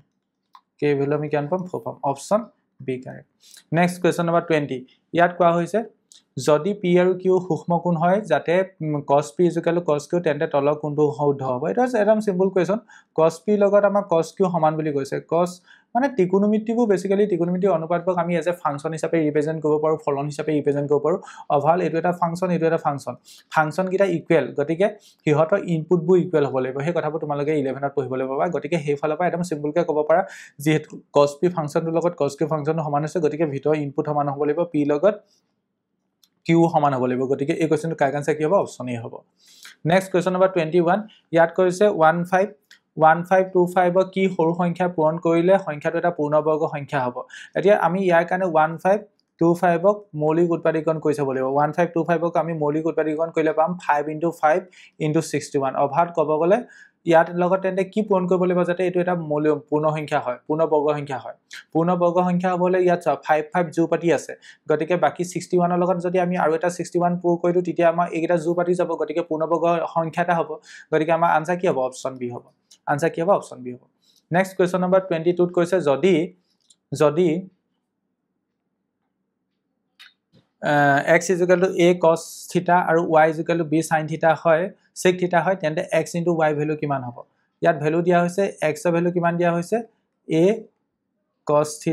k value আমি কিমান পাম 4 পাম option B correct next question number 20 ইয়াত কোৱা হৈছে যদি p আৰু q সূক্ষ্ম কোণ হয় যাতে cos p = cos q তেন্তে তলৰ কোণটো শুদ্ধ হ'ব এটা একদম সিম্পল কোৱেশ্চন cos p লগত আমাৰ cos q সমান বুলি কৈছে cos মানে ত্ৰিকোণমিতিবোৰ বেসিক্যালি ত্ৰিকোণমিতি অনুপাতক আমি এজ এ ফাংশন হিচাপে ৰিপ্ৰেজেন্ট কৰিব পাৰো ফলন হিচাপে ৰিপ্ৰেজেন্ট কৰিব পাৰো অভাল এটো এটা ফাংশন এটো এটা ফাংশন কিটা ইকুৱেল গতিকে হিহতৰ ইনপুটবোৰ ইকুৱেল হ'ব লাগিব সেই কথাবোৰ তোমালোকে 11ত পঢ়িবলৈ পাবা গতিকে সেই ফালৰ পৰা একদম সিম্পল কে ক'ব পাৰা যেহেতু cos p ফাংশনটোৰ লগত cos q ফাংশনটো সমান আছে গতিকে ভিতৰ ইনপুট সমান হ'ব লাগিব p লগত q সমান হ'ব লাগিব গতিকে এই কোৱেশ্চনটো কাৰেক্ট আনসাৰ কি হ'ব অপচন এ হ'ব নেক্সট কোৱেশ্চন নম্বৰ 21 ইয়াত কৈছে 1525 কি সৰু সংখ্যা পূৰণ কৰিলে সংখ্যাটো এটা পূৰ্ণবৰ্গ সংখ্যা হ'ব এতিয়া আমি ইয়াৰ কাৰণে 1525 ক মৌলিক উৎপাদীকৰণ কৰি চাব লাগিব 1525 ক আমি মৌলিক উৎপাদীকৰণ কৰিলে পাম 5 * 5 * 61 অভাত ক'ব গলে ইয়াত লগত তেন্তে কি পূৰণ কৰিব লাগিব যাতে এটো এটা মৌলিক পূৰ্ণ সংখ্যা হয় পূৰ্ণবৰ্গ সংখ্যা হয় পূৰ্ণবৰ্গ সংখ্যা হ'বলে ইয়াত 55 জোপাতি আছে গতিকে বাকি 61 ৰ লগত যদি আমি আৰু এটা 61 পূৰ কৰি দিও তেতিয়া আমাৰ এইটা জোপাতি যাব গতিকে পূৰ্ণবৰ্গ সংখ্যাটা হ'ব গতিকে আমাৰ আনসাৰ কি হ'ব অপচন বি হ'ব আনসাৰ কি হ'ব অপচন বি হ'ব নেক্সট কোৱেশ্চন নম্বৰ 22 ত কৈছে যদি x = a cos θ আৰু y = b sin θ হয় sec θ হয় তেন্তে x * y ভ্যালু কিমান হ'ব ইয়াত ভ্যালু দিয়া হৈছে x ৰ ভ্যালু কিমান দিয়া হৈছে a cos θ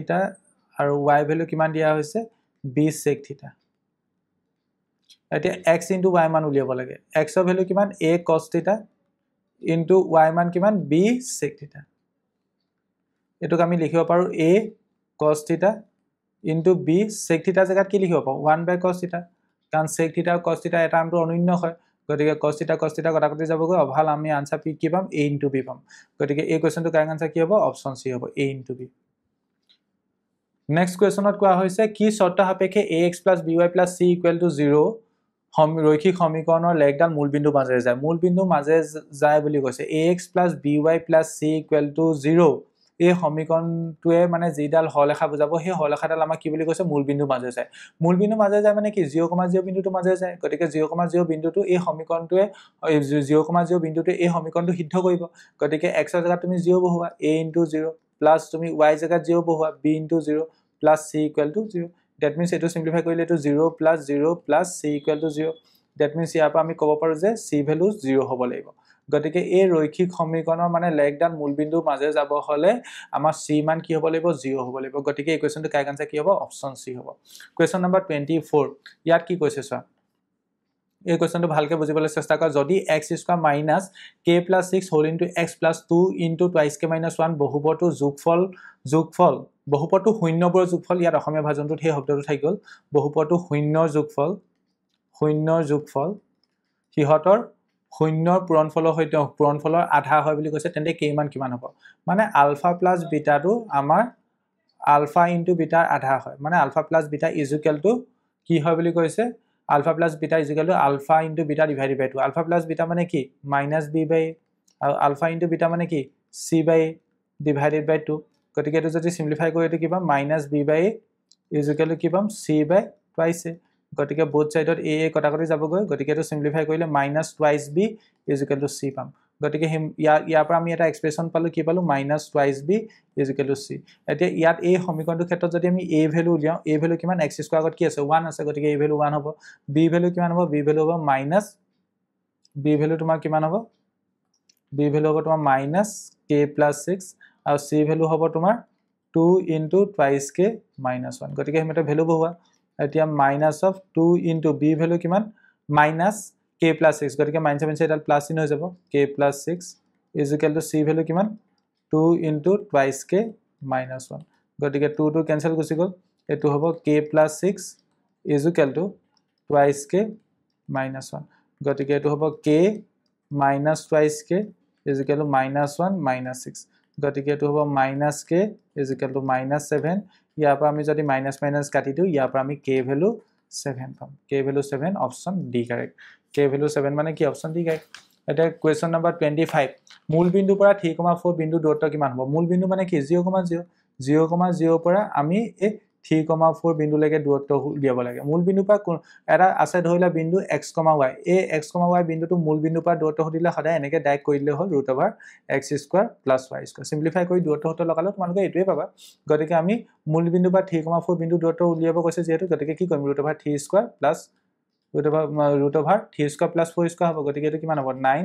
আৰু y ভ্যালু কিমান দিয়া হৈছে b sec θ এতিয়া x * y মান উলিয়াব লাগে x ৰ ভ্যালু কিমান a cos θ into y মান কিমান b sec θ এটোক আমি লিখিব পাৰো a cos θ into b sec θ জায়গাত কি লিখিব পাৰো 1 by cos θ কাৰণ sec θ আৰু cos θ এটা আমটো অনন্য হয় গতিকে cos θ কটা কটি যাবগৈ অভাল আমি আনসাৰ পি কি পাম a into b পাম গতিকে এই কোৱেশ্চনটো কাৰেক্ট আনসাৰ কি হ'ব অপচন সি হ'ব a into b নেক্সট কোৱেশ্চনত কোৱা হৈছে কি শৰ্ত সাপেক্ষে ax + by + c = 0 ৰৈখিক সমীকৰণৰ লেগডাল মূলবিন্দু মাজেৰে যায় মূলবিন্দু মাজে যায় বুলি কৈছে ax + by + c = 0 এই সমীকৰণটোৱে মানে যিডাল হৰলেখা বুজাব সেই হৰলেখাডাল আমাক কি বুলি কৈছে মূলবিন্দু মাজে যায় মূলবিন্দু মাজে যায় মানে কি 0,0 বিন্দুটো মাজে যায় গতিকে 0,0 বিন্দুটো এই সমীকৰণটোৱে 0,0 বিন্দুটোৱে এই সমীকৰণটো সিদ্ধ কৰিব গতিকে x ৰ জায়গাত তুমি 0 বহোৱা a * 0 প্লাস তুমি y জায়গাত 0 বহোৱা b * 0 plus c = 0 that means এটো সিম্পলিফাই কৰিলে এটো 0 + 0 + c = 0 that means ইয়াৰ পৰা আমি ক'ব পাৰো যে c ভ্যালু 0 হ'ব লাগিব গতিকে এই ৰৈখিক সমীকৰণৰ মানে লেগডাল মূলবিন্দু মাজে যাব হলে আমাৰ c মান কি হ'ব লাগিব 0 হ'ব লাগিব গতিকে এই কোৱেশ্চনটো কাৰেক্ট আনসাৰ কি হ'ব অপচন সি হ'ব কোৱেশ্চন নম্বৰ 24 ইয়াত কি কৈছে চোৱা এই কোৱেশ্চনটো ভালকে বুজিবলৈ চেষ্টা কৰা যদি x² - k + 6 whole into x + 2 into 2k - 1 বহুপদটোৰ যোগফল বহুপদটো শূন্যবোৰৰ যোগফল ইয়াত অসমীয়া ভাষাটোত সেই শব্দটো থাকি গল বহুপদটো শূন্যৰ যোগফল হিহতৰ শূন্যৰ পূৰণফলৰ সৈতে পূৰণফলৰ আধা হয় বুলি কৈছে তেন্তে k মান কিমান হ'ব মানে আলফা প্লাস বিটাটো আমাৰ আলফা into বিটাৰ আধা হয় মানে আলফা প্লাস বিটা = কি হয় বুলি কৈছে alpha plus beta = alpha into beta divided by 2 alpha plus beta মানে কি -b/a আৰু আলফা ইনটু বিটা মানে কি c/a ডিভাইডেড বাই 2 গতিকে এটো যদি সিম্পলিফাই কৰি এটো কি পাম -b/a ইজ ইকুৱেল টু কি পাম c/2a গতিকে বোথ সাইডত a কটাকটি যাবগৈ গতিকে এটো সিম্পলিফাই কৰিলে -2b is equal to c পাম গতিকে ইয়াৰ পৰা আমি এটা এক্সপ্ৰেছন পালো কি পালো -2b is equal to c এতিয়া ইয়াত এই সমীকৰণটোৰ ক্ষেত্ৰত যদি আমি a ভ্যালু উলিয়াও a ভ্যালু কিমান x স্কয়াৰ আগত কি আছে 1 আছে গতিকে a ভ্যালু 1 হ'ব b ভ্যালু কিমান হ'ব b ভ্যালু হ'ব b ভ্যালু তোমাৰ কিমান হ'ব b ভ্যালু হ'ব তোমাৰ -k + 6 আৰু c ভ্যালু হ'ব তোমাৰ 2 * 2k - 1 গতিকে হেমতে ভ্যালু বহুৱা এতিয়া -2 * b ভ্যালু কিমান -k + 6 গতিকে -7 এডাল প্লাস চিহ্ন হৈ যাব k + 6 = c ভ্যালু কিমান 2 * 2k - 1 গতিকে 2 2 ক্যান্সেল গুচি গল এটো হ'ব k + 6 = 2k - 1 গতিকে এটো হ'ব k - 2k = -1 - 6 গতিকে এটো হ'ব -k = -7 ইয়াৰ পৰা আমি যদি মাইনাস মাইনাস কাটি দিও ইয়াৰ পৰা আমি k ভ্যালু 7 পাম k value 7 option D correct k value 7 মানে কি অপশন ডি কারেক্ট এটা কোয়েশ্চন নাম্বার 25 মূল বিন্দু পৰা 3,4 বিন্দু দূৰত্ব কিমান হ'ব মূল বিন্দু মানে কি 0,0 0,0 পৰা আমি এই 3,4 বিন্দু লৈকে দূৰত্ব উলিয়াব লাগে মূল বিন্দু পৰা এটা আছে ধৰিলা বিন্দু x, y এই x, y বিন্দুটো মূল বিন্দু পৰা দূৰত্ব হদিলে সদায় এনেকে ডাইৰেক্ট কৰি দিলে হ'ল √x² + y² সিম্পলিফাই কৰি দূৰত্ব হতে লগালে তোমালোকে এটোৱে পাবা গতিকে আমি মূল বিন্দু পৰা 3,4 বিন্দু দূৰত্ব উলিয়াব কৈছে যেহেতু গতিকে কি কৰিম √3² + 4² হ'ব গতিকে এটো কিমান হ'ব 9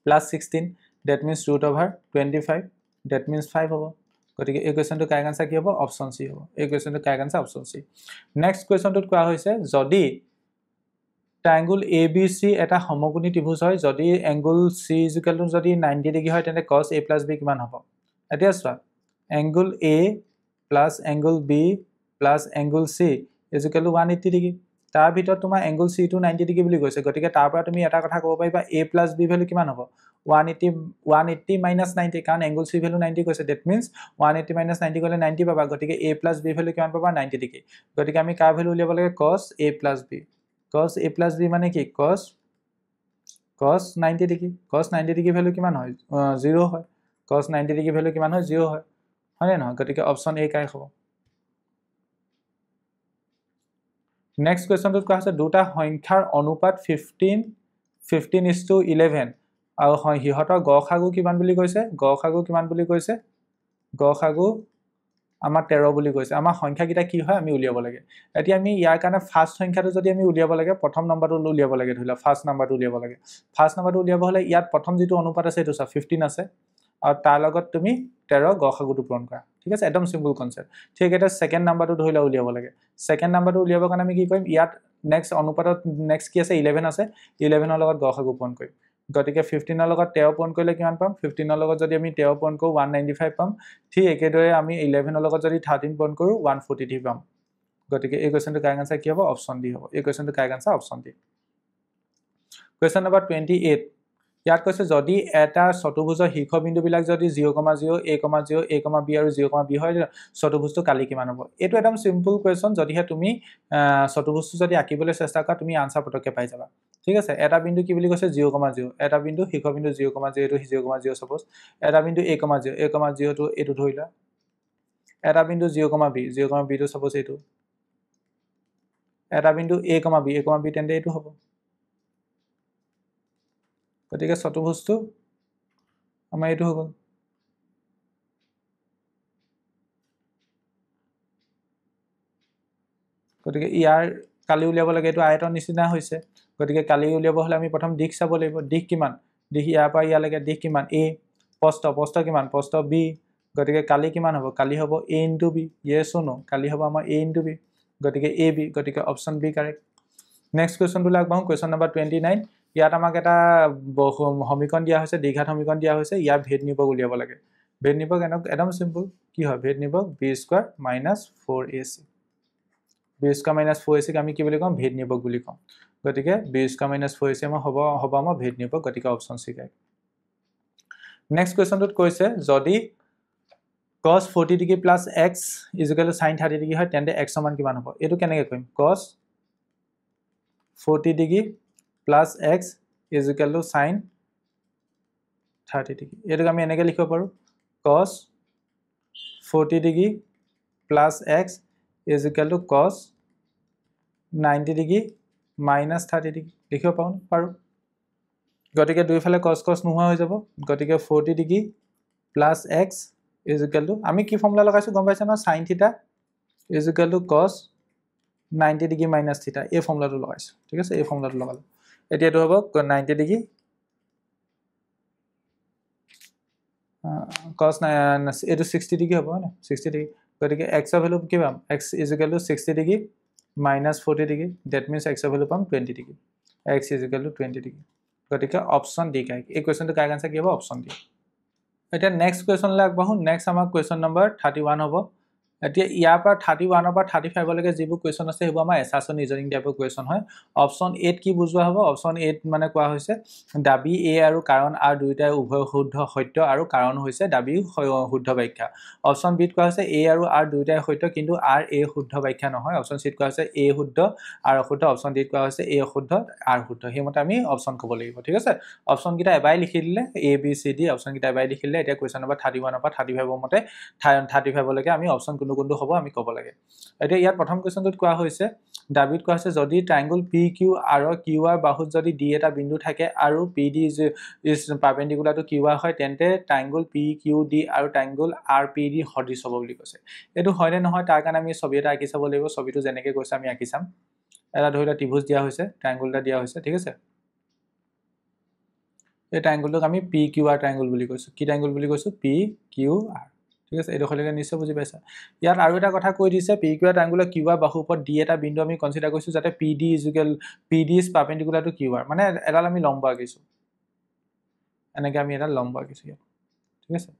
+ 16 that means √25 that means 5 হ'ব গতিকে এই কোৱেশ্চনটো কাৰেক্ট আনসাৰ কি হ'ব অপচন সি হ'ব এই কোৱেশ্চনটো correct answer option C next কোৱেশ্চনটোত কোৱা হৈছে যদি ট্ৰায়াঙ্গল ABC এটা সমকোণী ত্ৰিভুজ হয় যদি এংগল C = যদি 90 ডিগ্ৰী হয় তেন্তে cos A + B কিমান হ'ব এতিয়া চোৱা angle A + angle B + angle C = 180 degree তাৰ ভিতৰত তোমাৰ এংগল C টো 90 ডিগ্ৰী বুলি কৈছে গতিকে তাৰ পৰা তুমি এটা কথা ক'ব পাৰিবা A + B ভ্যালু কিমান হ'ব 180 - 90 কাৰণ এংগল C ভ্যালু 90 কৈছে that means 180 - 90 গলে 90 পাবা গতিকে A + B ভ্যালু কিমান পাবা 90 ডিগ্ৰী গতিকে আমি কাৰ ভ্যালু উলিয়াব লাগে cos A + B cos A + B মানে কি cos 90 degree cos 90 degree value কিমান হয় 0 হয় cos 90 ডিগ্ৰী ভ্যালু কিমান হয় 0 হয় হয়নে নহয় গতিকে অপচন A কাৰেক্ট হ'ব নেক্সট কোৱেশ্চনটোত কোৱা আছে দুটা সংখ্যাৰ অনুপাত 15:11 আৰু হিহতৰ গসাগু কিমান বুলি কৈছে গসাগু কিমান বুলি কৈছে গসাগু আমাৰ 13 বুলি কৈছে আমাৰ সংখ্যা কিটা কি হয় আমি উলিয়াব লাগে এতিয়া আমি ইয়াৰ কাৰণে ফাৰ্স্ট সংখ্যাটো যদি আমি উলিয়াব লাগে প্ৰথম নম্বৰটো উলিয়াব লাগে ধৰিলা ফাৰ্স্ট নম্বৰটো উলিয়াব লাগে ফাৰ্স্ট নম্বৰটো উলিয়াব হলে ইয়াত প্ৰথম যেটো অনুপাত আছে এটো 15 আছে আৰু তাৰ লগত তুমি 13 গসাগুটো পূৰণ কৰা ঠিক আছে একদম সিম্পল কনসেপ্ট ঠিক এটা সেকেন্ড নাম্বাৰটো ধৰিলা উলিয়াব লাগে সেকেন্ড নাম্বাৰটো উলিয়াবৰ কাৰণে আমি কি কৰিম ইয়াত নেক্সট অনুপাতত নেক্সট কি আছে 11 আছে 11 ৰ লগত গসাগু পূৰণ কৰিম গতিকে 15 ৰ লগত 13 পূৰণ কৰিলে কিমান পাম 15 ৰ লগত যদি আমি 13 পূৰণ কৰো 195 পাম ঠিক একেদৰে আমি 11 ৰ লগত যদি 13 পূৰণ কৰো 143 পাম গতিকে এই কোৱেশ্চনটো কাৰেক্ট আনসাৰ কি হ'ব অপচন ডি হ'ব এই কোৱেশ্চনটো correct answer option D question number 28 ইয়াত কৈছে যদি এটা চতুৰ্ভুজৰ শীৰ্ষবিন্দু বিলাক যদি 0,0 a,0 a,b আৰু 0,b হয় চতুৰ্ভুজটো কালি কিমান হ'ব এটো একদম সিম্পল কোৱেশ্চন যদিহে তুমি চতুৰ্ভুজটো যদি আঁকিবলৈ চেষ্টা কৰা তুমি আনসাৰ পটকে পাই যাবা ঠিক আছে এটা বিন্দু কি বুলি কৈছে 0,0 এটা বিন্দু শীৰ্ষবিন্দু 0,0 এটো 0,0 সাপোজ এটা বিন্দু a,0 টো এটো ধৰিলা এটা বিন্দু 0,b টো সাপোজ এটো এটা বিন্দু a,b তেন্তে এটো হ'ব গতিকে চতুৰ্ভুজটো আমাৰ এটো হ'ব গতিকে ইয়াৰ কালি উলিয়াব লাগে এটো আয়তৰ নিচিনা হৈছে গতিকে কালি উলিয়াব হলে আমি প্ৰথম দিশ চাব লাগিব দিশ কিমান দিশ ইয়াৰ পৰা ইয়ালৈকে দিশ কিমান a প্ৰস্থ কিমান প্ৰস্থ b গতিকে কালি কিমান হ'ব কালি হ'ব a * b yes or no কালি হ'ব আমাৰ a * b গতিকে ab গতিকে অপচন b কাৰেক্ট নেক্সট কোৱেশ্চনটো লাগবাও কোৱেশ্চন নম্বৰ 29 ইয়াত আমাক এটা সমীকৰণ দিয়া হৈছে দ্বিঘাত সমীকৰণ দিয়া হৈছে ইয়াৰ ভেদ নিৰ্ভৰ উলিয়াব লাগে ভেদ নিৰ্ভৰ একদম সিম্পল কি হয় ভেদ নিৰ্ভৰ b² - 4ac b² - 4ac আমি কি বুলি কম ভেদ নিৰ্ভৰ বুলি কম গতিকে b² - 4ac হ'ব আমাৰ ভেদ নিৰ্ভৰ গতিকে অপচন সি কাৰেক্ট নেক্সট কোৱেশ্চনটোত কৈছে যদি cos 40 degree plus x = sin 30 degree হয় তেন্তে x সমান কিমান হ'ব এটো কেনেকৈ কৰিম cos 40 degree plus x = sin 30 degree এটো আমি এনেকৈ লিখিব পাৰো cos 40 degree plus x is equal to cos 90 degree minus 30 degree লিখিব পাৰো গতিকে দুইফালে cos cos নোহোৱা হৈ যাব গতিকে 40 degree plus x is equal to আমি কি ফৰ্মুলা লগাইছো গম পাইছা না sin theta is equal to cos 90 degree minus theta এই ফৰ্মুলাটো লগাইছো ঠিক আছে এই ফৰ্মুলাটো লগালো এতিয়া এটো হ'ব 90 ডিগ্ৰী cos এটো 60 ডিগ্ৰী হ'ব না 60 ডিগ্ৰী গতিকে x ৰ ভ্যালু কি পাম x is equal to 60 degree minus 40 degree that means x ৰ ভ্যালু পাম 20 degree x is equal to 20 degree গতিকে অপচন ডি কাই এই কোৱেশ্চনটো কাই আনসাৰ কি হ'ব অপচন ডি এটা নেক্সট কোৱেশ্চন লাগ বহু নেক্সট আমাৰ কোৱেশ্চন নম্বৰ 31 হ'ব এতিয়া ইয়াৰ পৰা 31 ৰ পৰা 35 লৈকে যিবোৰ কোৱেশ্চন আছে হেবু আমাৰ এছাছন ৰিজনিং টাইপৰ কোৱেশ্চন হয় অপচন 8 কি বুজোৱা হ'ব অপচন 8 মানে কোৱা হৈছে দাবী এ আৰু কাৰণ আৰু দুইটাই উভয় শুদ্ধ সত্য আৰু কাৰণ হৈছে দাবী শুদ্ধ ব্যাখ্যা অপচন বি কোৱা হৈছে এ আৰু আৰ দুইটাই সত্য কিন্তু আৰ এ শুদ্ধ ব্যাখ্যা নহয় অপচন সি কোৱা হৈছে এ শুদ্ধ আৰু অশুদ্ধ অপচন ডি কোৱা হৈছে এ অশুদ্ধ আৰ শুদ্ধ হেমতে আমি অপচন ক'ব লাগিব ঠিক আছে অপচন কিটা এবাই লিখি দিলে A B C D option কিটা এবাই লিখিলে এতিয়া কোৱেশ্চন নম্বৰ 31 ৰ পৰা 35 মতে 35 লৈকে আমি অপচন কোনটো হ'ব আমি ক'ব লাগে এতিয়া ইয়াত প্ৰথম কোৱেশ্চনটোত কোৱা হৈছে দাবীত কোৱা হৈছে যদি ট্ৰায়াঙ্গল PQ আৰু QR বাহুত যদি D এটা বিন্দু থাকে আৰু PD is perpendicular to QR হয় তেন্তে ট্ৰায়াঙ্গল PQD আৰু ট্ৰায়াঙ্গল RPD সদৃশ হ'ব বুলি কৈছে এটো হয়নে নহয় তাৰ কাৰণে আমি ছবি এটা আঁকি চাব লাগিব ছবিটো যেনেকৈ কৈছে আমি আঁকি চাম এটা ধৰিলা ত্ৰিভুজ দিয়া হৈছে ট্ৰায়াঙ্গল এটা দিয়া হৈছে ঠিক আছে এই ট্ৰায়াঙ্গলটোক আমি PQR ট্ৰায়াঙ্গল বুলি কৈছো কি ট্ৰায়াঙ্গল বুলি কৈছো PQR ঠিক আছে এটো হলেকে নিশ্চয় বুজি পাইছা ইয়াত আৰু এটা কথা কৈ দিছে PQR ট্ৰায়াঙ্গলৰ QR বাহু ওপৰত D এটা বিন্দু আমি কনসিডাৰ কৰিছো যাতে PD is perpendicular to QR মানে এডাল আমি লম্ব আঁকিছো এনেকৈ আমি এটা লম্ব আঁকিছো ঠিক আছে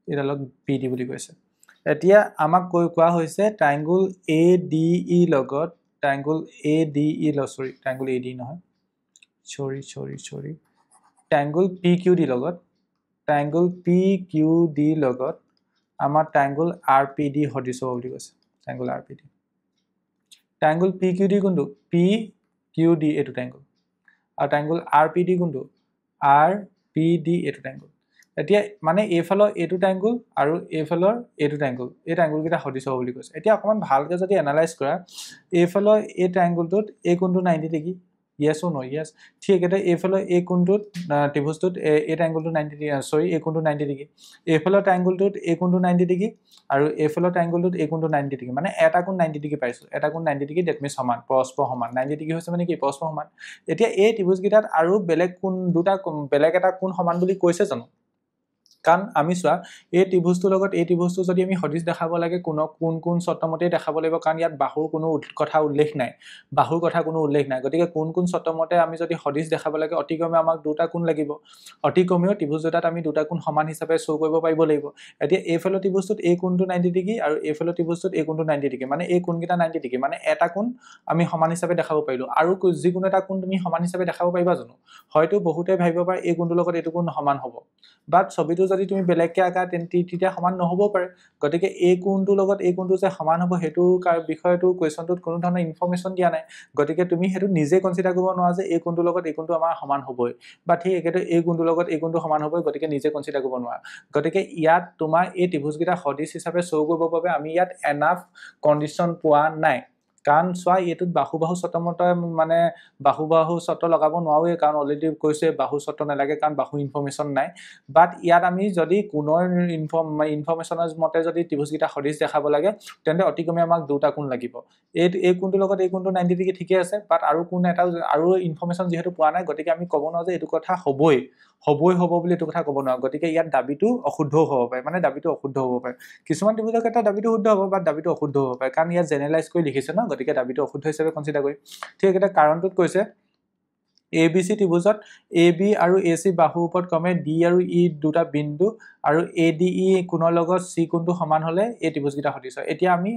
এডালক PD বুলি কৈছে এতিয়া আমাক কোৱা হৈছে ট্ৰায়াঙ্গল ADE লগত ট্ৰায়াঙ্গল ADE সৰি ট্ৰায়াঙ্গল AD নহয় সৰি ট্ৰায়াঙ্গল PQD লগত ট্ৰায়াঙ্গল PQD লগত আমাৰ ট্ৰায়াঙ্গল RPD সদৃশ হ'ব বুলি কৈছে ট্ৰায়াঙ্গল RPD ট্ৰায়াঙ্গল PQD কোনটো PQD এটো ট্ৰায়াঙ্গল আৰু ট্ৰায়াঙ্গল RPD কোনটো RPD এটো ট্ৰায়াঙ্গল এতিয়া মানে এইফালৰ এটো ট্ৰায়াঙ্গল আৰু এইফালৰ এটো ট্ৰায়াঙ্গল এই ট্ৰায়াঙ্গল কিটা সদৃশ হ'ব বুলি কৈছে এতিয়া অকমান ভালকৈ যদি এনালাইজ কৰা এইফালৰ এই ট্ৰায়াঙ্গলটোত এই কোনটো 90 degree yes or no yes ঠিক আছে এইফালৰ এই কোনটোত ত্ৰিভুজটোত এই ট্ৰায়াঙ্গলটো 90 ডিগ্ৰী সৰি এই কোনটো 90 ডিগ্ৰী এইফালৰ ট্ৰায়াঙ্গলটোত এই কোনটো 90 ডিগ্ৰী আৰু এইফালৰ ট্ৰায়াঙ্গলটোত এই কোনটো 90 ডিগ্ৰী মানে এটা কোণ 90 ডিগ্ৰী পাইছো এটা কোণ 90 ডিগ্ৰী দ্যাট মিন্স সমান পৰস্পৰ সমান 90 ডিগ্ৰী হৈছে মানে কি পৰস্পৰ সমান এতিয়া এই ত্ৰিভুজ কিটাত আৰু বেলেগ কোণ দুটা বেলেগ এটা কোণ সমান বুলি কৈছে জানো কান আমি সোৱা এই ত্ৰিভুজটোৰ লগত এই ত্ৰিভুজটো যদি আমি সদৃশ দেখাব লাগে কোন চৰ্তমতে দেখাব লাগিব কাৰণ ইয়াত বাহুৰ কোনো কথা উল্লেখ নাই বাহুৰ কথা কোনো উল্লেখ নাই গতিকে কোন চৰ্তমতে আমি যদি সদৃশ দেখাব লাগে অতিক্ৰমে আমাক দুটা কোণ লাগিব অতিক্ৰমেও ত্ৰিভুজ দুটাত আমি দুটা কোণ সমান হিচাপে শো কৰিব পাৰিব লাগিব এতিয়া এইফালৰ ত্ৰিভুজটোত এই কোণটো 90 ডিগ্ৰী আৰু এইফালৰ ত্ৰিভুজটোত এই কোণটো 90 ডিগ্ৰী মানে এই কোণকিটা 90 ডিগ্ৰী মানে এটা কোণ আমি সমান হিচাপে দেখাব পাৰিলো আৰু যিকোনো এটা কোণ তুমি সমান হিচাপে দেখাব পাৰিবা জানো হয়তো বহুতে ভাবিব পাৰে এই কোণটোৰ লগত এইটো কোণ সমান হ'ব বাট ছবিটো যদি তুমি বেলেগকে আঁকা তেতিয়া সমান নহব পাৰে গতিকে এই কোণটোৰ লগত এই কোণটো যে সমান হ'ব হেতু বিষয়টো কোৱেশ্চনটোত কোনো ধৰণৰ ইনফৰমেশন দিয়া নাই গতিকে তুমি হেতু নিজে কনসিডাৰ কৰিব নোৱাৰা যে এই কোণটোৰ লগত এই কোণটো আমাৰ সমান হ'বই বা ঠিক একেটো এই কোণটোৰ লগত এই কোণটো সমান হ'বই গতিকে নিজে কনসিডাৰ কৰিব নোৱাৰা গতিকে ইয়াত তোমাৰ এই ত্ৰিভুজকিটা সদৃশ হিচাপে শো কৰিব বাবে আমি ইয়াত এনাফ কন্ডিশন পোৱা নাই কান সোৱা এটুত বাহু চৰ্তমতে মানে বাহু চৰ্ত লগাব নোৱাৰোৱে কাৰণ অলৰেডি কৈছে বাহু চৰ্ত নালাগে কাৰণ বাহু ইনফৰমেশন নাই বাট ইয়াত আমি যদি কোনৰ ইনফৰমেশনৰ মতে যদি ত্ৰিভুজকিটা সদৃশ দেখাব লাগে তেন্তে অতিক্ৰমে আমাক দুটা কোণ লাগিব এই কোণটোৰ লগত এই কোণটো 90 ডিগ্ৰী ঠিকে আছে বাট আৰু কোণ এটা আৰু ইনফৰমেশন যেহেতু পোৱা নাই গতিকে আমি ক'ব নোৱাৰো যে এইটো কথা হ'বই বুলি এইটো কথা ক'ব নোৱাৰো গতিকে ইয়াত দাবীটো অশুদ্ধ হ'ব পাৰে মানে দাবীটো অশুদ্ধ হ'ব পাৰে কিছুমান ত্ৰিভুজৰ ক্ষেত্ৰত দাবীটো শুদ্ধ হ'ব বা দাবীটো অশুদ্ধ হ'ব পাৰে কাৰণ ইয়াত জেনেৰেলাইজ কৰি লিখিছে ন গতিকে দাবীটো অশুদ্ধ হিচাপে কনসিডাৰ কৰি ঠিক এটা কাৰণটোত কৈছে ABC ত্ৰিভুজত AB আৰু AC বাহু ওপৰত ক্ৰমে D আৰু E দুটা বিন্দু আৰু ADE কোণৰ লগত C কোণটো সমান হলে এই ত্ৰিভুজকিটা সদৃশ হয় এতিয়া আমি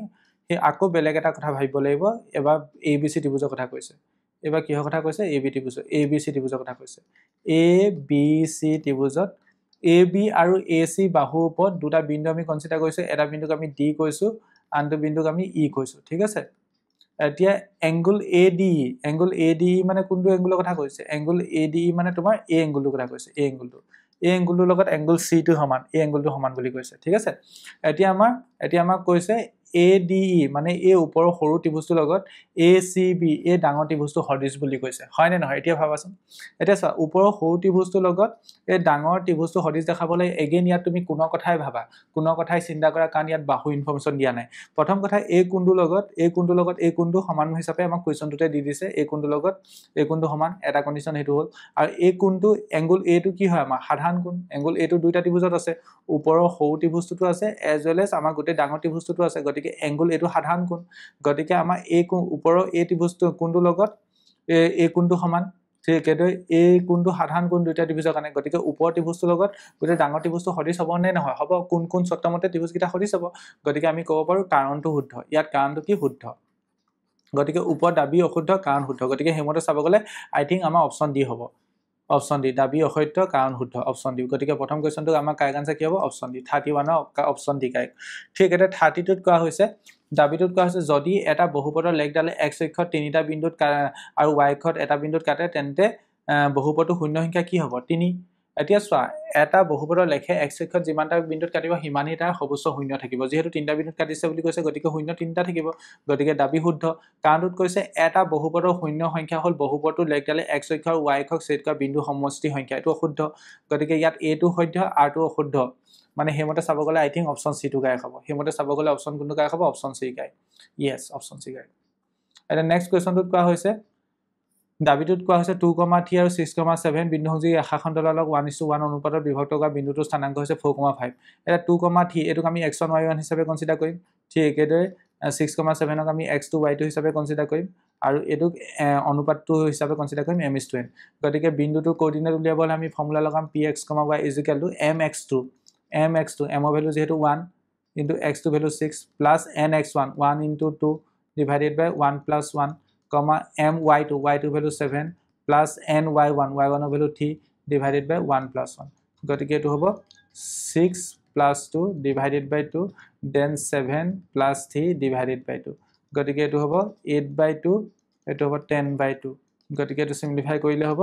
আকৌ বেলেগ এটা কথা ভাবিব লাগিব এবাৰ ABC ত্ৰিভুজৰ কথা কৈছে এবাৰ কিহৰ কথা কৈছে ABC ত্ৰিভুজৰ কথা কৈছে ABC ত্ৰিভুজত AB আৰু AC বাহু ওপৰত দুটা বিন্দু আমি কনসিডাৰ কৰিছো এটা বিন্দুক আমি D কৈছো আনটো বিন্দুক আমি E কৈছো ঠিক আছে এতিয়া এংগল ADE মানে কোনটো এংগলৰ কথা কৈছে এংগল ADE মানে তোমাৰ এই এংগলটোৰ কথা কৈছে এই এংগলটো এই এংগুলটোৰ লগত এংগুল চি টো সমান এই এংগুলটো সমান বুলি কৈছে ঠিক আছে এতিয়া আমাক কৈছে ADE মানে এই ওপৰৰ সৰু ত্ৰিভুজটোৰ লগত ACB এই ডাঙৰ ত্ৰিভুজটো সদৃশ বুলি কৈছে হয় নে নহয় এতিয়া ভাবাচোন এতিয়া চোৱা ওপৰৰ সৰু ত্ৰিভুজটোৰ লগত এই ডাঙৰ ত্ৰিভুজটো সদৃশ দেখাবলৈ এগেইন ইয়াত তুমি কোনো কথাই ভাবা কোনো কথাই চিন্তা কৰা কাৰণ ইয়াত বাহু ইনফৰমেশন দিয়া নাই প্ৰথম কথা এই কোণটোৰ লগত এই কোণটো সমান হিচাপে আমাক কোৱেশ্চনটোতে দি দিছে এই কোণটোৰ লগত এই কোণটো সমান এটা কন্ডিশন হেতু হ'ল আৰু এই কোণটো এংগুল এ টো কি হয় আমাৰ সাধাৰণ কোণ এংগুল এ টো দুইটা ত্ৰিভুজত আছে ওপৰৰ সৰু ত্ৰিভুজটো আছে এজ ওয়েল এজ আমাৰ গোটেই ডাঙৰ ত্ৰিভুজটো আছে গতিকে এংগুল এটো সাধাৰণ কোণ গতিকে আমাৰ এই ওপৰৰ এই ত্ৰিভুজটো কোণটোৰ লগত এই কোণটো সমান ঠিক একেদৰে এই কোণটো সাধাৰণ কোণ দুইটা ত্ৰিভুজৰ কাৰণে গতিকে ওপৰৰ ত্ৰিভুজটোৰ লগত গোটেই ডাঙৰ ত্ৰিভুজটো সদৃশ হ'ব নে নহয় হ'ব কোন চৰ্তমতে ত্ৰিভুজকেইটা সদৃশ হ'ব গতিকে আমি ক'ব পাৰো কাৰণটো শুদ্ধ ইয়াত কাৰণটো কি শুদ্ধ গতিকে ওপৰ দাবী অশুদ্ধ কাৰণ শুদ্ধ গতিকে হেমতে চাব গলে আই থিংক আমাৰ অপচন ডি হ'ব অপচন ডি দাবী অসত্য কাৰণ শুদ্ধ অপচন ডি গতিকে প্ৰথম কোৱেশ্চনটো আমাৰ কাৰেক্ট আনসাৰ কি হ'ব option D 31 option D correct ঠিক এটা 32 ত কোৱা হৈছে দাবীটোত কোৱা হৈছে যদি এটা বহুপদৰ লেখডালে x অক্ষত তিনিটা বিন্দুত আৰু y অক্ষত এটা বিন্দুত কাটে তেন্তে বহুপদৰ শূন্য সংখ্যা কি হ'ব 3 এতিয়া চোৱা এটা বহুপদৰ লেখে x অক্ষত যিমানটা বিন্দুত কাটিব হিমানেই তাৰ সৰ্বোচ্চ শূন্য থাকিব যেহেতু তিনিটা বিন্দুত কাটিছে বুলি কৈছে গতিকে শূন্য তিনিটা থাকিব গতিকে দাবী শুদ্ধ কাৰণটোত কৈছে এটা বহুপদৰ শূন্য সংখ্যা হ'ল বহুপদৰ লেখডালে x অক্ষ আৰু y অক্ষক ছেদ কৰা বিন্দু সমষ্টি সংখ্যা এটো অশুদ্ধ গতিকে ইয়াত a টো শুদ্ধ r টো অশুদ্ধ মানে হেমতে চাব গলে আই থিংক অপচন সি টো কাৰেক্ট হ'ব হেমতে চাব গলে অপচন কোনটো কাৰেক্ট হ'ব option C correct yes option C correct এটা নেক্সট কোৱেশ্চনটোত কোৱা হৈছে দাবীটোত কোৱা হৈছে 2,3 আৰু 6,7 বিন্দু সংযোগী ৰেখাখণ্ডৰ লগ 1:1 অনুপাতত বিভক্ত কৰা বিন্দুটোৰ স্থানাংক হৈছে 4,5 এটা 2,3 এটোক আমি x1 y1 হিচাপে কনসিডাৰ কৰিম ঠিক একেদৰে 6,7 ক আমি x2 y2 হিচাপে কনসিডাৰ কৰিম আৰু এটোক অনুপাতটো হিচাপে কনসিডাৰ কৰিম m/n গতিকে বিন্দুটোৰ কোঅৰ্ডিনেট উলিয়াবলৈ আমি ফৰ্মুলা লগাম px, y mx2 m ৰ ভ্যালু যেহেতু 1 into x2 value 6 plus nx1 1 into 2 divided by 1 plus 1 comma my2 value 7 plus ny1 ৰ ভ্যালু 3 divided by 1 plus 1 গতিকে এটো হ'ব 6 plus 2 divided by 2 then 7 plus 3 divided by 2 গতিকে এটো হ'ব 8/2 এটো হ'ব 10/2 গতিকে এটো সিম্পলিফাই কৰিলে হ'ব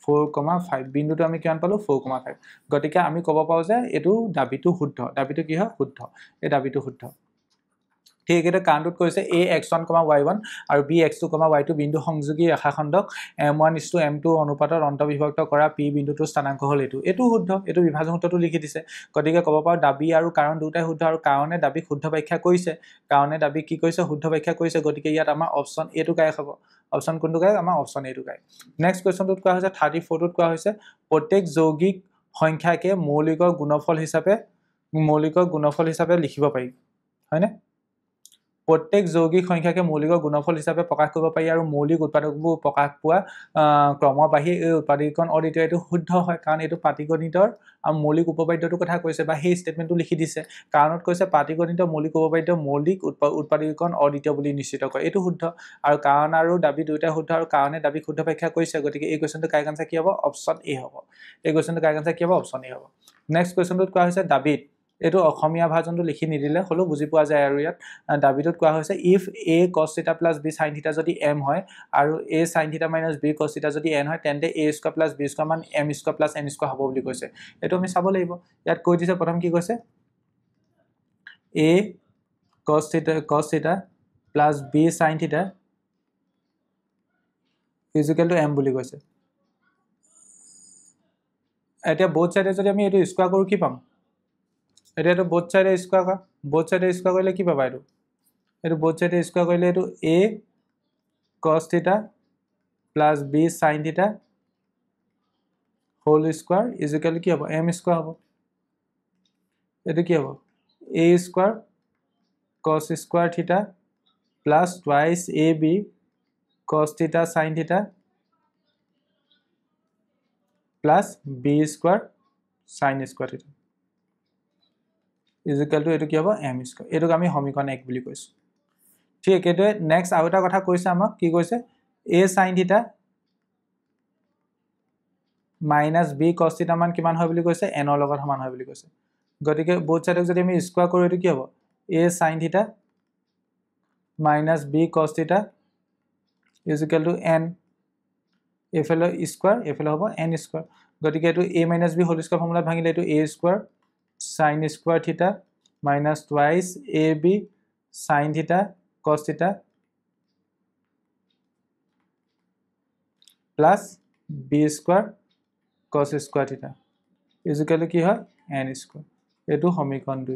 4,5 বিন্দুটো আমি কিমান পালো 4,5 গতিকে আমি ক'ব পাও যে এটো দাবীটো শুদ্ধ দাবীটো কি হয় শুদ্ধ এই দাবীটো শুদ্ধ ঠিক এটা কাৰণটোত কৈছে ax1, y1 আৰু bx2, y2 বিন্দু সংযোগী ৰেখাখণ্ডক m1:m2 অনুপাতত অন্তৰ্বিভক্ত কৰা p বিন্দুটোৰ স্থানাংক হ'ল এটো শুদ্ধ এটো বিভাজন সূত্ৰটো লিখি দিছে গতিকে ক'ব পাও দাবী আৰু কাৰণ দুটাই শুদ্ধ আৰু কাৰণে দাবী শুদ্ধ ব্যাখ্যা কৰিছে কাৰণে দাবী কি কৈছে শুদ্ধ ব্যাখ্যা কৰিছে গতিকে ইয়াত আমাৰ অপচন এ টো কাৰেক্ট হ'ব অপচন কোনটো কাৰেক্ট আমাৰ অপচন এ টো কাৰেক্ট নেক্সট কোৱেশ্চনটোত কোৱা হৈছে 34 টোত কোৱা হৈছে প্ৰত্যেক যৌগিক সংখ্যাকে মৌলিক গুণফল হিচাপে লিখিব পাৰি হয়নে প্ৰত্যেক যৌগিক সংখ্যাকে মৌলিক গুণফল হিচাপে প্ৰকাশ কৰিব পাৰি আৰু মৌলিক উৎপাদকবোৰ প্ৰকাশ পোৱা ক্ৰমবাহী এই উৎপাদকীকৰণ অদ্বিতীয় এটো শুদ্ধ হয় কাৰণ এটো পাটিগণিতৰ আৰু মৌলিক উপপাদ্যটোৰ কথা কৈছে বা সেই ষ্টেটমেন্টটো লিখি দিছে কাৰণত কৈছে পাটিগণিতৰ মৌলিক উপপাদ্য মৌলিক উৎপাদকীকৰণ অদ্বিতীয় বুলি নিশ্চিত কৰে এটো শুদ্ধ আৰু কাৰণ আৰু দাবী দুইটা শুদ্ধ আৰু কাৰণে দাবী শুদ্ধ ব্যাখ্যা কৰিছে গতিকে এই কোৱেশ্চনটো কাৰেক্ট আনসাৰ কি হ'ব অপচন এ হ'ব এই কোৱেশ্চনটো কাৰেক্ট আনসাৰ কি হ'ব অপচন এ হ'ব নেক্সট কোৱেশ্চনটোত কোৱা হৈছে দাবীত এটো অসমীয়া ভাষণটো লিখি নিদিলে হলো বুজি পোৱা যায় আৰু ইয়াত দাবীটোত কোৱা হৈছে if a cos θ plus b sin θ যদি m হয় আৰু a sin θ minus b cos θ যদি n হয় তেন্তে a square plus b square মান m square plus n square হ'ব বুলি কৈছে এটো আমি চাব লাগিব ইয়াত কৈ দিছে প্ৰথম কি কৈছে a cos θ plus b sin θ is equal to m বুলি কৈছে এতিয়া both side যদি আমি এটো স্কয়াৰ কৰো কি পাম এটা তো both side স্কয়াৰ কৰিলে কি পাবা এটো both side স্কয়াৰ কৰিলে এটো a cos θ plus b sin θ whole square is equal to কি হ'ব m square হ'ব এটো কি হ'ব a square cos square θ plus twice ab cos θ sin θ plus b square sin square θ is equal to এটো কি হ'ব m square এটোক আমি সমীকৰণ 1 বুলি কৈছো ঠিক এটো নেক্সট আৰু এটা কথা কৈছে আমাক কি কৈছে a sin θ minus b cos θ মান কিমান হয় বুলি কৈছে n ৰ লগত সমান হয় বুলি কৈছে গতিকে both side যদি আমি স্কয়াৰ কৰো এটো কি হ'ব a sin θ minus b cos θ is equal to n এফালে স্কয়াৰ এফালে হ'ব n স্কয়াৰ গতিকে এটো a minus b whole square ফৰ্মুলাত ভাঙিলে এটো a square sin square theta minus twice ab sin theta cos theta plus b square cos square theta is equal to কি হয় n square এটো সমীকৰণ 2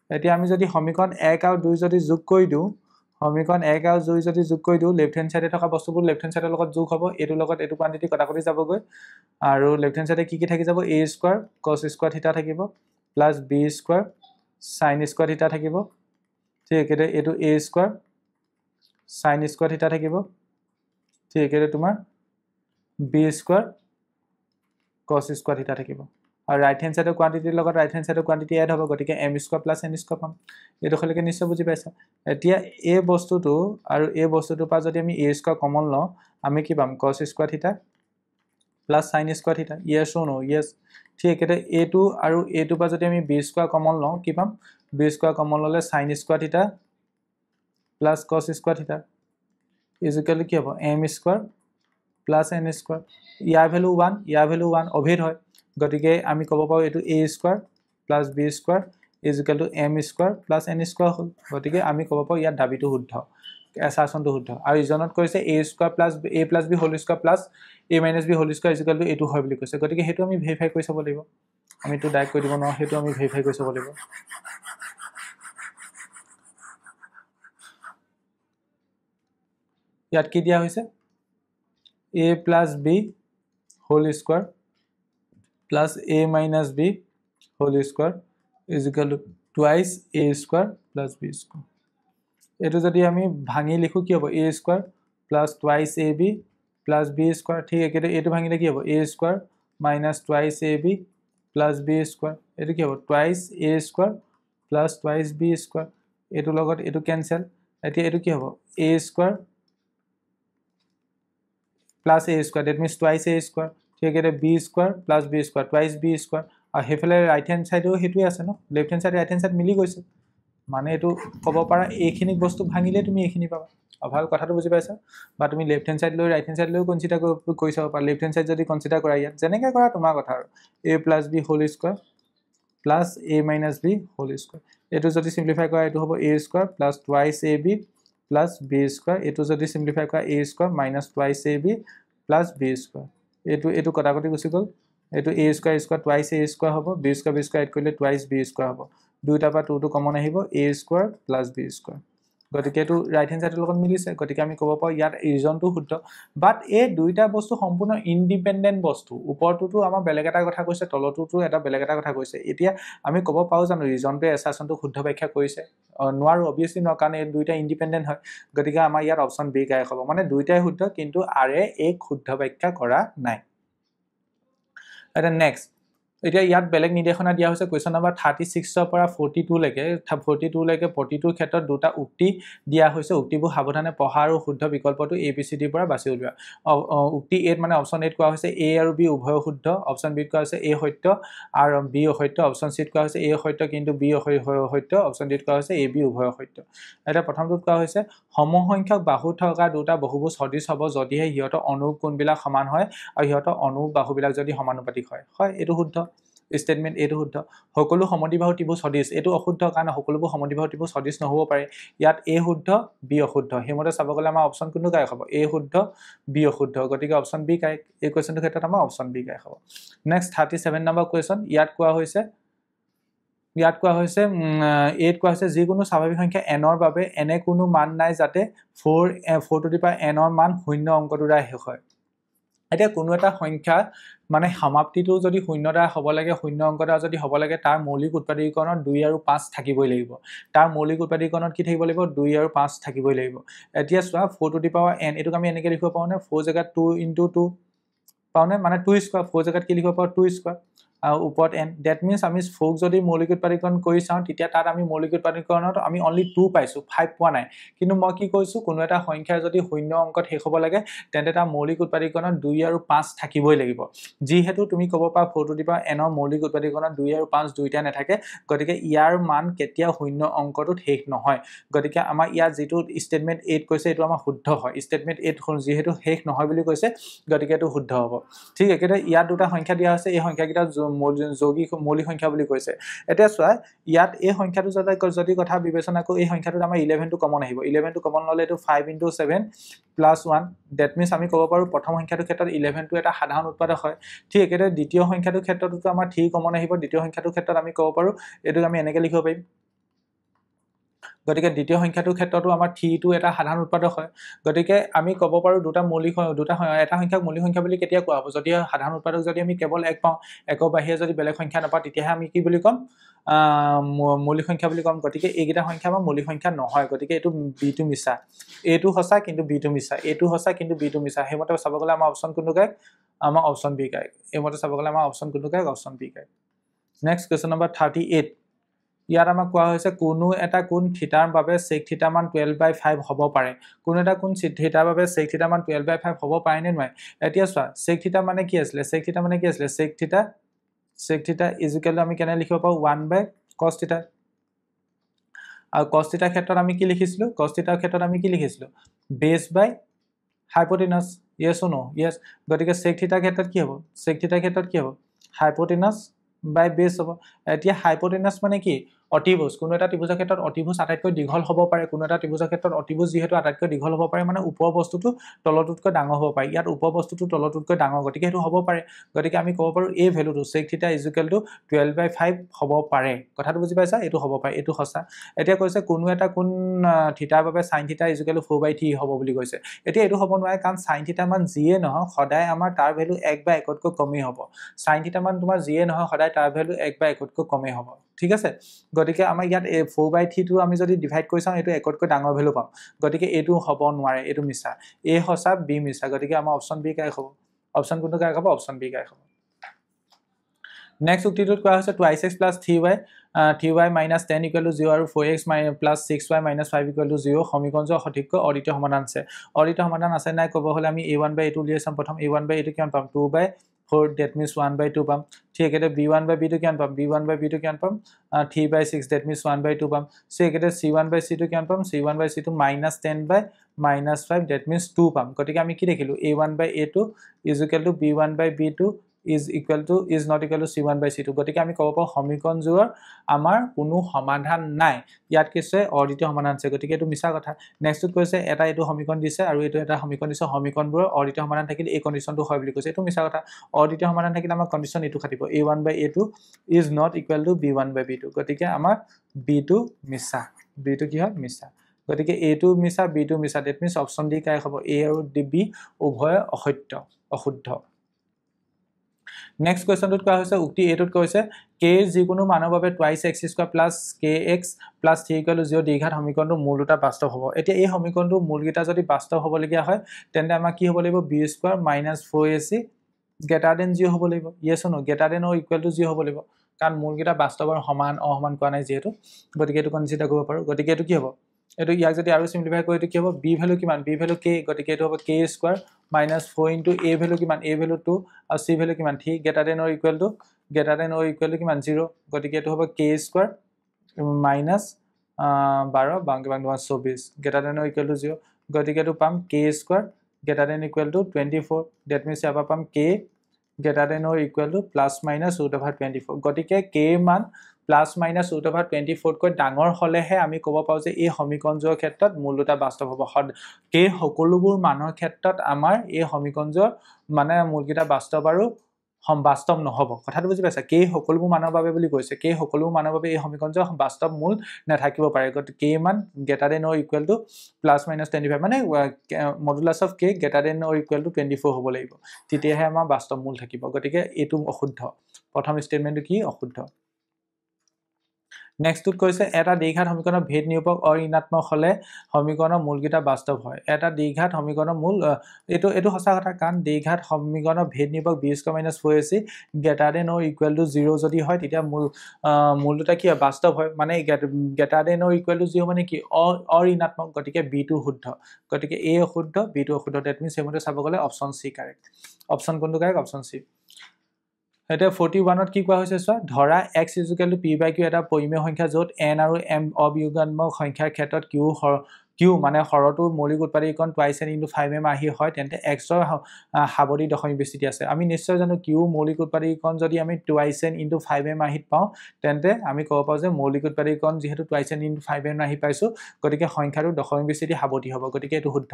এতিয়া আমি যদি সমীকৰণ 1 আৰু 2 যদি যোগ কৰি দিও সমীকৰণ 1 আৰু 2 যদি যোগ কৰি দিও লেফট হ্যান্ড সাইডে থকা বস্তুবোৰ লেফট হ্যান্ড সাইডৰ লগত যোগ হ'ব এটো লগত এটো কোয়ান্টিটি কটাকটি যাবগৈ আৰু লেফট হ্যান্ড সাইডে কি থাকি যাব a স্কয়াৰ cos স্কয়াৰ থিটা থাকিব plus b square sin square থিটা থাকিব ঠিক আছে এটো a স্কয়াৰ sin স্কয়াৰ থিটা থাকিব ঠিক আছে তোমাৰ b স্কয়াৰ cos স্কয়াৰ থিটা থাকিব আৰু ৰাইট হ্যান্ড সাইডৰ কোয়ান্টিটিৰ লগত ৰাইট হ্যান্ড সাইডৰ কোয়ান্টিটি এড হ'ব গতিকে m square plus n square পাম এটো খলৈকে নিশ্চয় বুজি পাইছা এতিয়া এই বস্তুটো আৰু এই বস্তুটো পা যদি আমি a স্কয়াৰ কমন লওঁ আমি কি পাম cos square theta plus sin square থিটা yes or no yes ঠিক আছে a2 আৰু a2 পা যদি আমি b স্কয়াৰ কমন লওঁ কি পাম b স্কয়াৰ কমন ললে sin square theta plus cos square theta is equal to কি হ'ব m square plus n square ইয়াৰ ভ্যালু 1 অভেদ হয় গতিকে আমি কব পাও এটো a square plus b square is equal to m square plus n square হল গতিকে আমি কব পাও ইয়াৰ দাবিটো শুদ্ধ এছাৰচনটো শুদ্ধ আৰু ইজনত কৈছে a square plus a plus b whole square plus a minus b whole square is equal to এটো হয় বুলি কৈছে গতিকে হেতু আমি ভেৰিফাই কৰি চাব লাগিব আমি তো ডাইৰেক্ট কৰি দিব ন হেতু আমি ভেৰিফাই কৰি চাব লাগিব ইয়াত কি দিয়া হৈছে a plus b whole square plus a minus b whole square is equal to twice a square plus b square এটো যদি আমি ভাঙি লিখো কি হ'ব a square plus twice ab plus b square ঠিক আছে এটো ভাঙিলে কি হ'ব a square minus twice ab plus b square এটো কি হ'ব twice a square plus twice b square এটো লগত এটো ক্যান্সেল এতিয়া এটো কি হ'ব a square plus a square that means twice a square ঠিক আছে b square plus b square twice b square আৰু হেফালে রাইট হ্যান্ড সাইডেও হেতুই আছে ন left hand side right hand side মিলি গৈছে মানে এটো কব পাৰা এইখিনি বস্তু ভাঙিলে তুমি এইখিনি পাবা ভাল কথাটো বুজি পাইছা বা তুমি লেফট হ্যান্ড সাইড লৈ রাইট হ্যান্ড সাইড লৈ কনসিডার কৰি চাব পাৰা লেফট হ্যান্ড সাইড যদি কনসিডাৰ কৰা ইয়াত জেনেকে কৰা তোমাৰ কথা আৰু a plus b whole square plus a minus b whole square এটো যদি সিম্পলিফাই কৰা এটো হ'ব a square plus twice ab plus b square এটো যদি সিম্পলিফাই কৰা a square minus twice ab plus b square এটো কটাকটি গুছি গল এটো a square square twice a square হ'ব b square এড কৰিলে twice b square হ'ব দুইটা পা 2 টো কমন আহিব a square plus b square গতিকে এটো রাইট হ্যান্ড সাইডৰ লগত মিলিছে গতিকে আমি কব পাও ইয়াত ৰিজনটো শুদ্ধ বাট এই দুইটা বস্তু সম্পূৰ্ণ ইন্ডিপেন্ডেন্ট বস্তু ওপৰটোটো আমাৰ বেলেগ এটা কথা কৈছে তলটোটো এটা বেলেগ এটা কথা কৈছে এতিয়া আমি কব পাও জানো ৰিজনটো এছাৰচনটো শুদ্ধ ব্যাখ্যা কৰিছে নোৱাৰো অবিয়াসলি ন কাৰণ এই দুইটা ইন্ডিপেন্ডেন্ট হয় গতিকে আমাৰ ইয়াত অপচন বি গায় হ'ব মানে দুইটাই শুদ্ধ কিন্তু আৰে এক শুদ্ধ ব্যাখ্যা কৰা নাই এটা নেক্সট এতিয়া ইয়াত বেলেগ নিৰ্দেশনা দিয়া হৈছে কোৱেশ্চন নম্বৰ 36 ৰ পৰা 42 লৈকে প্ৰতিটোৰ ক্ষেত্ৰত দুটা উক্তি দিয়া হৈছে উক্তিবোৰ সাৱধানে পঢ়া আৰু শুদ্ধ বিকল্পটো ABCD পৰা বাছি উলিওৱা উক্তি 8 মানে অপচন 8 কোৱা হৈছে A আৰু B উভয় শুদ্ধ অপচন B কোৱা হৈছে A সত্য আৰু B অসত্য অপচন C কোৱা হৈছে A সত্য কিন্তু B অসত্য অপচন D কোৱা হৈছে AB উভয় সত্য এটা প্ৰথমটোত কোৱা হৈছে সমসংখ্যক বাহু থকা দুটা বহুভুজ সদৃশ হ'ব যদিহে ইহঁতৰ অনুৰূপ কোণবিলাক সমান হয় আৰু ইহঁতৰ অনুৰূপ বাহুবিলাক যদি সমানুপাতিক হয় হয় এটো শুদ্ধ স্টেটমেন্ট এটো শুদ্ধ সকলো সমদ্বিবাহু ত্ৰিভুজ সদৃশ এটো অশুদ্ধ কাৰণ সকলোবোৰ সমদ্বিবাহু ত্ৰিভুজ সদৃশ নহব পাৰে ইয়াত a শুদ্ধ b অশুদ্ধ হেমতে চাব গলে আমাৰ অপচন কোনটো গায় হ'ব a শুদ্ধ b অশুদ্ধ গতিকে অপচন b গায় এই কোৱেশ্চনটোৰ ক্ষেত্ৰত আমাৰ অপচন b গায় হ'ব নেক্সট 37 নম্বৰ কোৱেশ্চন ইয়াত কোৱা হৈছে 8 কোৱা হৈছে যিকোনো স্বাভাৱিক সংখ্যা n ৰ বাবে এনে কোনো মান নাই যাতে 4 টু দি পাৱাৰ n ৰ মান শূন্য অংকটো দ্বাৰা শেষ হয় এটা কোনো এটা সংখ্যা মানে সমাপ্তিটো যদি শূন্য দ্বাৰা হ'ব লাগে শূন্য অংক দ্বাৰা যদি হ'ব লাগে তাৰ মৌলিক উৎপাদকীকৰণত 2 আৰু 5 থাকিবই লাগিব তাৰ মৌলিক উৎপাদকীকৰণত কি থাকিব লাগিব 2 আৰু 5 থাকিবই লাগিব এতিয়া চোৱা 4 টু দি পাৱাৰ n এটোক আমি এনেকৈ লিখিব পাও নে 4 জায়গাত 2 * 2 পাওনে মানে 2 স্কয়াৰ 4 জায়গাত কি লিখিব পাও 2 স্কয়াৰ ওপৰত n দ্যাট মিন্স আমি 4 যদি মৌলিক উৎপাদীকৰণ কৰি চাওঁ তেতিয়া তাত আমি মৌলিক উৎপাদীকৰণত আমি অনলি 2 পাইছো 5 পোৱা নাই কিন্তু মই কি কৈছো কোনো এটা সংখ্যা যদি শূন্য অংকত শেষ হ'ব লাগে তেন্তে তাৰ মৌলিক উৎপাদীকৰণত 2 আৰু 5 থাকিবই লাগিব যিহেতু তুমি ক'ব পাৰা 4 টু দি পাৱাৰ n ৰ মৌলিক উৎপাদীকৰণত 2 আৰু 5 দুইটা নাথাকে গতিকে ইয়াৰ মান কেতিয়া শূন্য অংকটোত শেষ নহয় গতিকে আমাৰ ইয়াত যেটো স্টেটমেন্ট 8 কৈছে এটো আমাৰ শুদ্ধ হয় স্টেটমেন্ট 8 যেহেতু শেষ নহয় বুলি কৈছে গতিকে এটো শুদ্ধ হ'ব ঠিক একেটা ইয়াত দুটা সংখ্যা দিয়া আছে এই সংখ্যাকিটা যৌগিক মৌলিক সংখ্যা বুলি কৈছে এটা চোৱা ইয়াত এই সংখ্যাটো যদি কথা বিবেচনা কৰো এই সংখ্যাটোত আমাৰ 11 টো কমন আহিব 11 টো কমন ললে এটো 5 * 7 + 1 দ্যাট মিন্স আমি ক'ব পাৰো প্ৰথম সংখ্যাটোৰ ক্ষেত্ৰত 11 টো এটা সাধাৰণ উৎপাদক হয় ঠিক একেটা দ্বিতীয় সংখ্যাটোৰ ক্ষেত্ৰতো আমাৰ 3 কমন আহিব দ্বিতীয় সংখ্যাটোৰ ক্ষেত্ৰত আমি ক'ব পাৰো এটো আমি এনেকৈ লিখিব পাৰিম গতিকে দ্বিতীয় সংখ্যাটোৰ ক্ষেত্ৰতো আমাৰ 3 টো এটা সাধাৰণ উৎপাদক হয় গতিকে আমি ক'ব পাৰো এটা সংখ্যাক মৌলিক সংখ্যা বুলি কেতিয়া কোৱা হ'ব যদি সাধাৰণ উৎপাদক যদি আমি কেৱল এক পাওঁ একৰ বাহিৰে যদি বেলেগ সংখ্যা নাপাওঁ তেতিয়াহে আমি কি বুলি ক'ম মৌলিক সংখ্যা বুলি ক'ম গতিকে এইকেইটা সংখ্যা আমাৰ মৌলিক সংখ্যা নহয় গতিকে এটো b2 মিছা এটো সঁচা কিন্তু b2 মিছা এটো সঁচা কিন্তু b2 মিছা হেমতে চাব গলে আমাৰ অপচন কোনটো গায় আমাৰ অপচন b গায় হেমতে চাব গলে আমাৰ অপচন কোনটো গায় অপচন b গায় নেক্সট কোৱেশ্চন নম্বৰ 38 ইয়াত আমাক কোৱা হৈছে কোনো এটা কোণ থিটাৰ বাবে sec থিটা মান 12/5 হ'ব পাৰে কোনো এটা কোণ থিটাৰ বাবে sec থিটা মান 12/5 হ'ব পাৰে নে নহয় এতিয়া চোৱা sec থিটা মানে কি আছিল sec থিটা আমি কেনে লিখিব পাৰো 1/cos থিটা আৰু cos থিটাৰ ক্ষেত্ৰত আমি কি লিখিছিলো cos থিটাৰ ক্ষেত্ৰত আমি কি লিখিছিলো base by hypotenuse yes or no yes গতিকে sec থিটাৰ ক্ষেত্ৰত কি হ'ব sec থিটাৰ ক্ষেত্ৰত কি হ'ব hypotenuse by base হ'ব এতিয়া hypotenuse মানে কি অতিভুজ কোনো এটা ত্ৰিভুজৰ ক্ষেত্ৰত অতিভুজ আটাইতকৈ দীঘল হ'ব পাৰে কোনো এটা ত্ৰিভুজৰ ক্ষেত্ৰত অতিভুজ যেহেতু আটাইতকৈ দীঘল হ'ব পাৰে মানে ওপৰ বস্তুটো তলটোতকৈ ডাঙৰ হ'ব পাৰে ইয়াত ওপৰ বস্তুটো তলটোতকৈ ডাঙৰ গতিকে হেতু হ'ব পাৰে গতিকে আমি ক'ব পাৰো এই ভ্যালুটো sec থিটা = 12/5 হ'ব পাৰে কথাটো বুজি পাইছা এটো হ'ব পাৰে এটো সঁচা এতিয়া কৈছে কোনো এটা কোণ থিটাৰ বাবে sin থিটা = 4/3 হ'ব বুলি কৈছে এতিয়া এটো হ'ব নোৱাৰে কাৰণ sin থিটা মান যিয়ে নহয় সদায় আমাৰ তাৰ ভ্যালু 1/1তকৈ কমেই হ'ব sin থিটা মান তোমাৰ যিয়ে নহয় সদায় তাৰ ভ্যালু 1/1তকৈ কমেই হ'ব ঠিক আছে গতিকে আমাৰ ইয়াত 4/3 টো আমি যদি ডিভাইড কৰি চাওঁ এটো 1তকৈ ডাঙৰ ভ্যালু পাম গতিকে এটো হ'ব নোৱাৰে এটো মিছা এ সঁচা বি মিছা গতিকে আমাৰ অপচন বি কাই হ'ব অপচন কোনটো কাই হ'ব অপচন বি কাই হ'ব নেক্সট উক্তিটোত কোৱা হৈছে 2x + 3y 3y - 10 = 0 আৰু 4x + 6y - 5 = 0 সমীকৰণৰ সঠিককৈ অদ্বিতীয় সমাধান আছে অদ্বিতীয় সমাধান আছে নাই ক'ব হলে আমি a1/a2 উলিয়াই চাম প্ৰথম a1/a2 কিমান পাম 2/4 that means 1/2 পাম ঠিক একেদৰে b1/b2 কিমান পাম b1/b2 কিমান পাম 3/6 that means 1/2 পাম সো একেদৰে c1/c2 কিমান পাম c1/c2 - 10/-5 that means 2 পাম গতিকে আমি কি দেখিলো a1/a2 = b1/b2 is not equal to c1/c2 গতিকে আমি ক'ব পাৰো সমীকৰণজোৰ আমাৰ কোনো সমাধান নাই ইয়াত কিছে অদ্বিতীয় সমাধান আছে গতিকে এটো মিছা কথা নেক্সটত কৈছে এটা এটো সমীকৰণ দিছে আৰু এটো এটা সমীকৰণ দিছে সমীকৰণবোৰ অদ্বিতীয় সমাধান থাকিলে এই কন্ডিশনটো হয় বুলি কৈছে এটো মিছা কথা অদ্বিতীয় সমাধান থাকিলে আমাৰ কন্ডিশন এটো খাটিব a1/a2 is not equal to b1/b2 গতিকে আমাৰ b2 মিছা b2 কি হয় মিছা গতিকে a2 মিছা b2 মিছা that means অপচন ডি কাই হ'ব a আৰু b উভয় অসত্য অশুদ্ধ নেক্সট কোৱেশ্চনটোত কোৱা হৈছে উক্তি এটোত কৈছে k যিকোনো মানৰ বাবে 2x² + kx + 3 = 0 দ্বিঘাত সমীকৰণটো মূল দুটা বাস্তৱ হ'ব এতিয়া এই সমীকৰণটো মূলকেইটা যদি বাস্তৱ হ'ব লগিয়া হয় তেন্তে আমাৰ কি হ'ব লাগিব b² - 4ac > 0 হ'ব লাগিব yes or no > 0 হ'ব লাগিব কাৰণ মূলকেইটা বাস্তৱৰ সমান অসমান কোৱা নাই যেহেতু গতিকে এটো কনসিডাৰ কৰিব পাৰো গতিকে এটো কি হ'ব এটো ইয়াক যদি আৰু সিম্পলিফাই কৰি এটো কি হ'ব b ভ্যালু কিমান b ভ্যালু k গতিকে এটো হ'ব k² - 4 * a ভ্যালু কিমান a ভ্যালু 2 আৰু c ভ্যালু কিমান 3 > কিমান 0 গতিকে এটো হ'ব k² - 12 24 > 0 গতিকে এটো পাম k² > 24 that means ইয়াৰ পাম k > ±√24 গতিকে k মান ±√24 কৈ ডাঙৰ হলেহে আমি ক'ব পাও যে এই সমীকৰণজোৰ ক্ষেত্ৰত মূল দুটা বাস্তৱ হ'ব k সকলোবোৰ মানৰ ক্ষেত্ৰত আমাৰ এই সমীকৰণজোৰ মানে মূলকেইটা বাস্তৱ আৰু বাস্তৱ নহব কথাটো বুজি পাইছা k সকলোবোৰ মানৰ বাবে বুলি কৈছে k সকলোবোৰ মানৰ বাবে এই সমীকৰণজোৰ বাস্তৱ মূল নাথাকিব পাৰে গতিকে k মান >± 25 মানে মডুলাস অফ k > 24 হ'ব লাগিব তেতিয়াহে আমাৰ বাস্তৱ মূল থাকিব গতিকে এটো অশুদ্ধ প্ৰথম ষ্টেটমেন্টটো কি অশুদ্ধ নেক্সটটোত কৈছে এটা দ্বিঘাত সমীকৰণৰ ভেদ নিৰূপক অঋণাত্মক হলে সমীকৰণৰ মূলকেইটা বাস্তৱ হয় এটা দ্বিঘাত সমীকৰণৰ মূল এইটো সঁচা কথা কাৰণ দ্বিঘাত সমীকৰণৰ ভেদ নিৰূপক b² - 4ac greater than or equal to 0 যদি হয় তেতিয়া মূল দুটা কি বাস্তৱ হয় মানে greater than or equal to 0 মানে কি অঋণাত্মক গতিকে b টো শুদ্ধ গতিকে a অশুদ্ধ b টো অশুদ্ধ দ্যাট মিন্স এমতে চাব গলে অপচন সি কাৰেক্ট অপচন কোনটো কাৰেক্ট অপচন সি এটা 41ত কি কোৱা হৈছে চোৱা ধৰা x = p/q এটা পৰিমেয় সংখ্যা যত n আৰু m অবিয়োগাত্মক সংখ্যাৰ ক্ষেত্ৰত q মানে হৰটোৰ মৌলিক উৎপাদকীকৰণ twice n * 5m আহি হয় তেন্তে x ৰ সাৱধি দশমিক বিস্তৃতি আছে আমি নিশ্চয় জানো q মৌলিক উৎপাদকীকৰণ যদি আমি twice n * 5m আহিত পাও তেন্তে আমি ক'ব পাও যে মৌলিক উৎপাদকীকৰণ যেহেতু twice n * 5m আহি পাইছো গতিকে সংখ্যাটোৰ দশমিক বিস্তৃতি সাৱধি হ'ব গতিকে এটো শুদ্ধ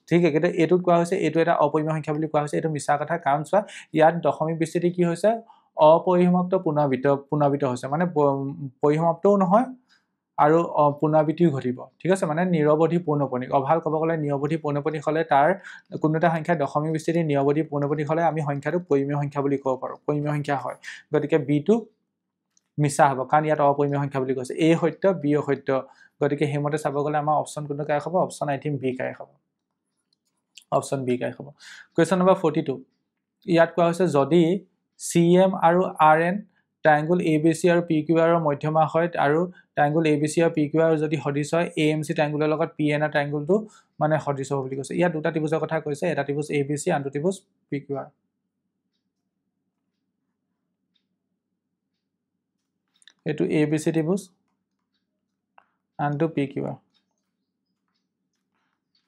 ঠিক একেতে এটো কোৱা হৈছে এটো এটা অপৰিমেয় সংখ্যা বুলি কোৱা হৈছে এটো মিছা কথা কাৰণ চোৱা ইয়াত দশমিক বিস্তৃতি কি হৈছে অপৰিসমাপ্ত পুনৰাবৃত্ত হৈছে মানে পৰিসমাপ্তও নহয় আৰু পুনৰাবৃত্তিও ঘটিব ঠিক আছে মানে নিৰৱধি পৌনঃপুনিক অভাল ক'ব গলে নিৰৱধি পৌনঃপুনিক হলে তাৰ কোনো এটা সংখ্যা দশমিক বিস্তৃতি নিৰৱধি পৌনঃপুনিক হলে আমি সংখ্যাটো পৰিমেয় সংখ্যা বুলি ক'ব পাৰো পৰিমেয় সংখ্যা হয় গতিকে b টো মিছা হ'ব কাৰণ ইয়াত অপৰিমেয় সংখ্যা বুলি কৈছে a সত্য b অসত্য গতিকে হেমতে চাব গলে আমাৰ অপচন কোনটো কাৰেক্ট হ'ব অপচন আই থিংক b কাৰেক্ট হ'ব অপচন b কাৰেক্ট হ'ব কোৱেশ্চন নম্বৰ 42 ইয়াত কোৱা হৈছে যদি CM আৰু RN triangle ABC আৰু PQR ৰ মধ্যমা হয় আৰু triangle ABC আৰু PQR যদি সদিশ হয় AMC triangle লগত PNR triangle টো মানে সদিশ হ'ব বুলি কৈছে ইয়াত দুটা ত্ৰিভুজৰ কথা কৈছে এটা ত্ৰিভুজ ABC আনটো ত্ৰিভুজ PQR এটো ABC ত্ৰিভুজ আনটো PQR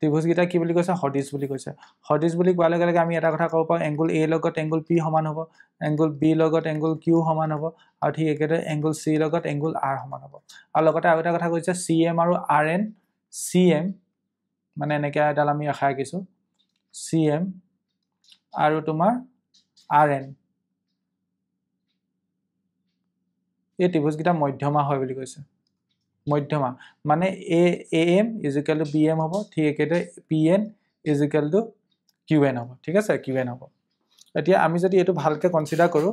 ত্ৰিভুজ গিটা কি বুলি কৈছে সদিশ বুলি কৈছে সদিশ বুলি কোৱাৰ লগে লগে আমি এটা কথা ক'ব পাওঁ এংগল A লগত এংগল P সমান হ'ব এংগল B লগত এংগল Q সমান হ'ব আৰু ঠিক একেদৰে এংগল C লগত এংগল R সমান হ'ব আৰু লগতে আৰু এটা কথা কৈছে CM আৰু RN CM মানে এনেকৈ এডাল আমি আখা আঁকিছো CM আৰু তোমাৰ RN এই ত্ৰিভুজ গিটা মধ্যমা হয় বুলি কৈছে মধ্যমা মানে AM = BM হ'ব ঠিক একেদৰে PN = QN হ'ব ঠিক আছে QN হ'ব এতিয়া আমি যদি এটো ভালকে কনসিডাৰ কৰো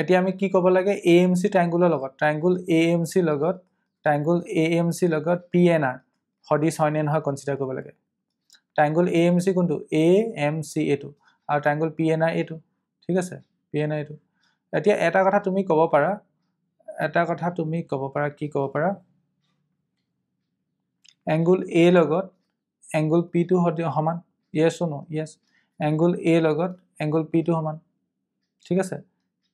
এতিয়া আমি কি ক'ব লাগে AMC ট্ৰায়াঙ্গুলৰ লগত ট্ৰায়াঙ্গুল AMC লগত PNR সদিশ হয় নে নহয় কনসিডাৰ কৰিব লাগে ট্ৰায়াঙ্গুল AMC কোনটো AMC এটো আৰু ট্ৰায়াঙ্গুল PNR এটো ঠিক আছে PNR এটো এতিয়া এটা কথা তুমি ক'ব পাৰা কি ক'ব পাৰা এংগল A লগত এংগল P টো সমান yes or no yes angle A লগত এংগল P টো সমান ঠিক আছে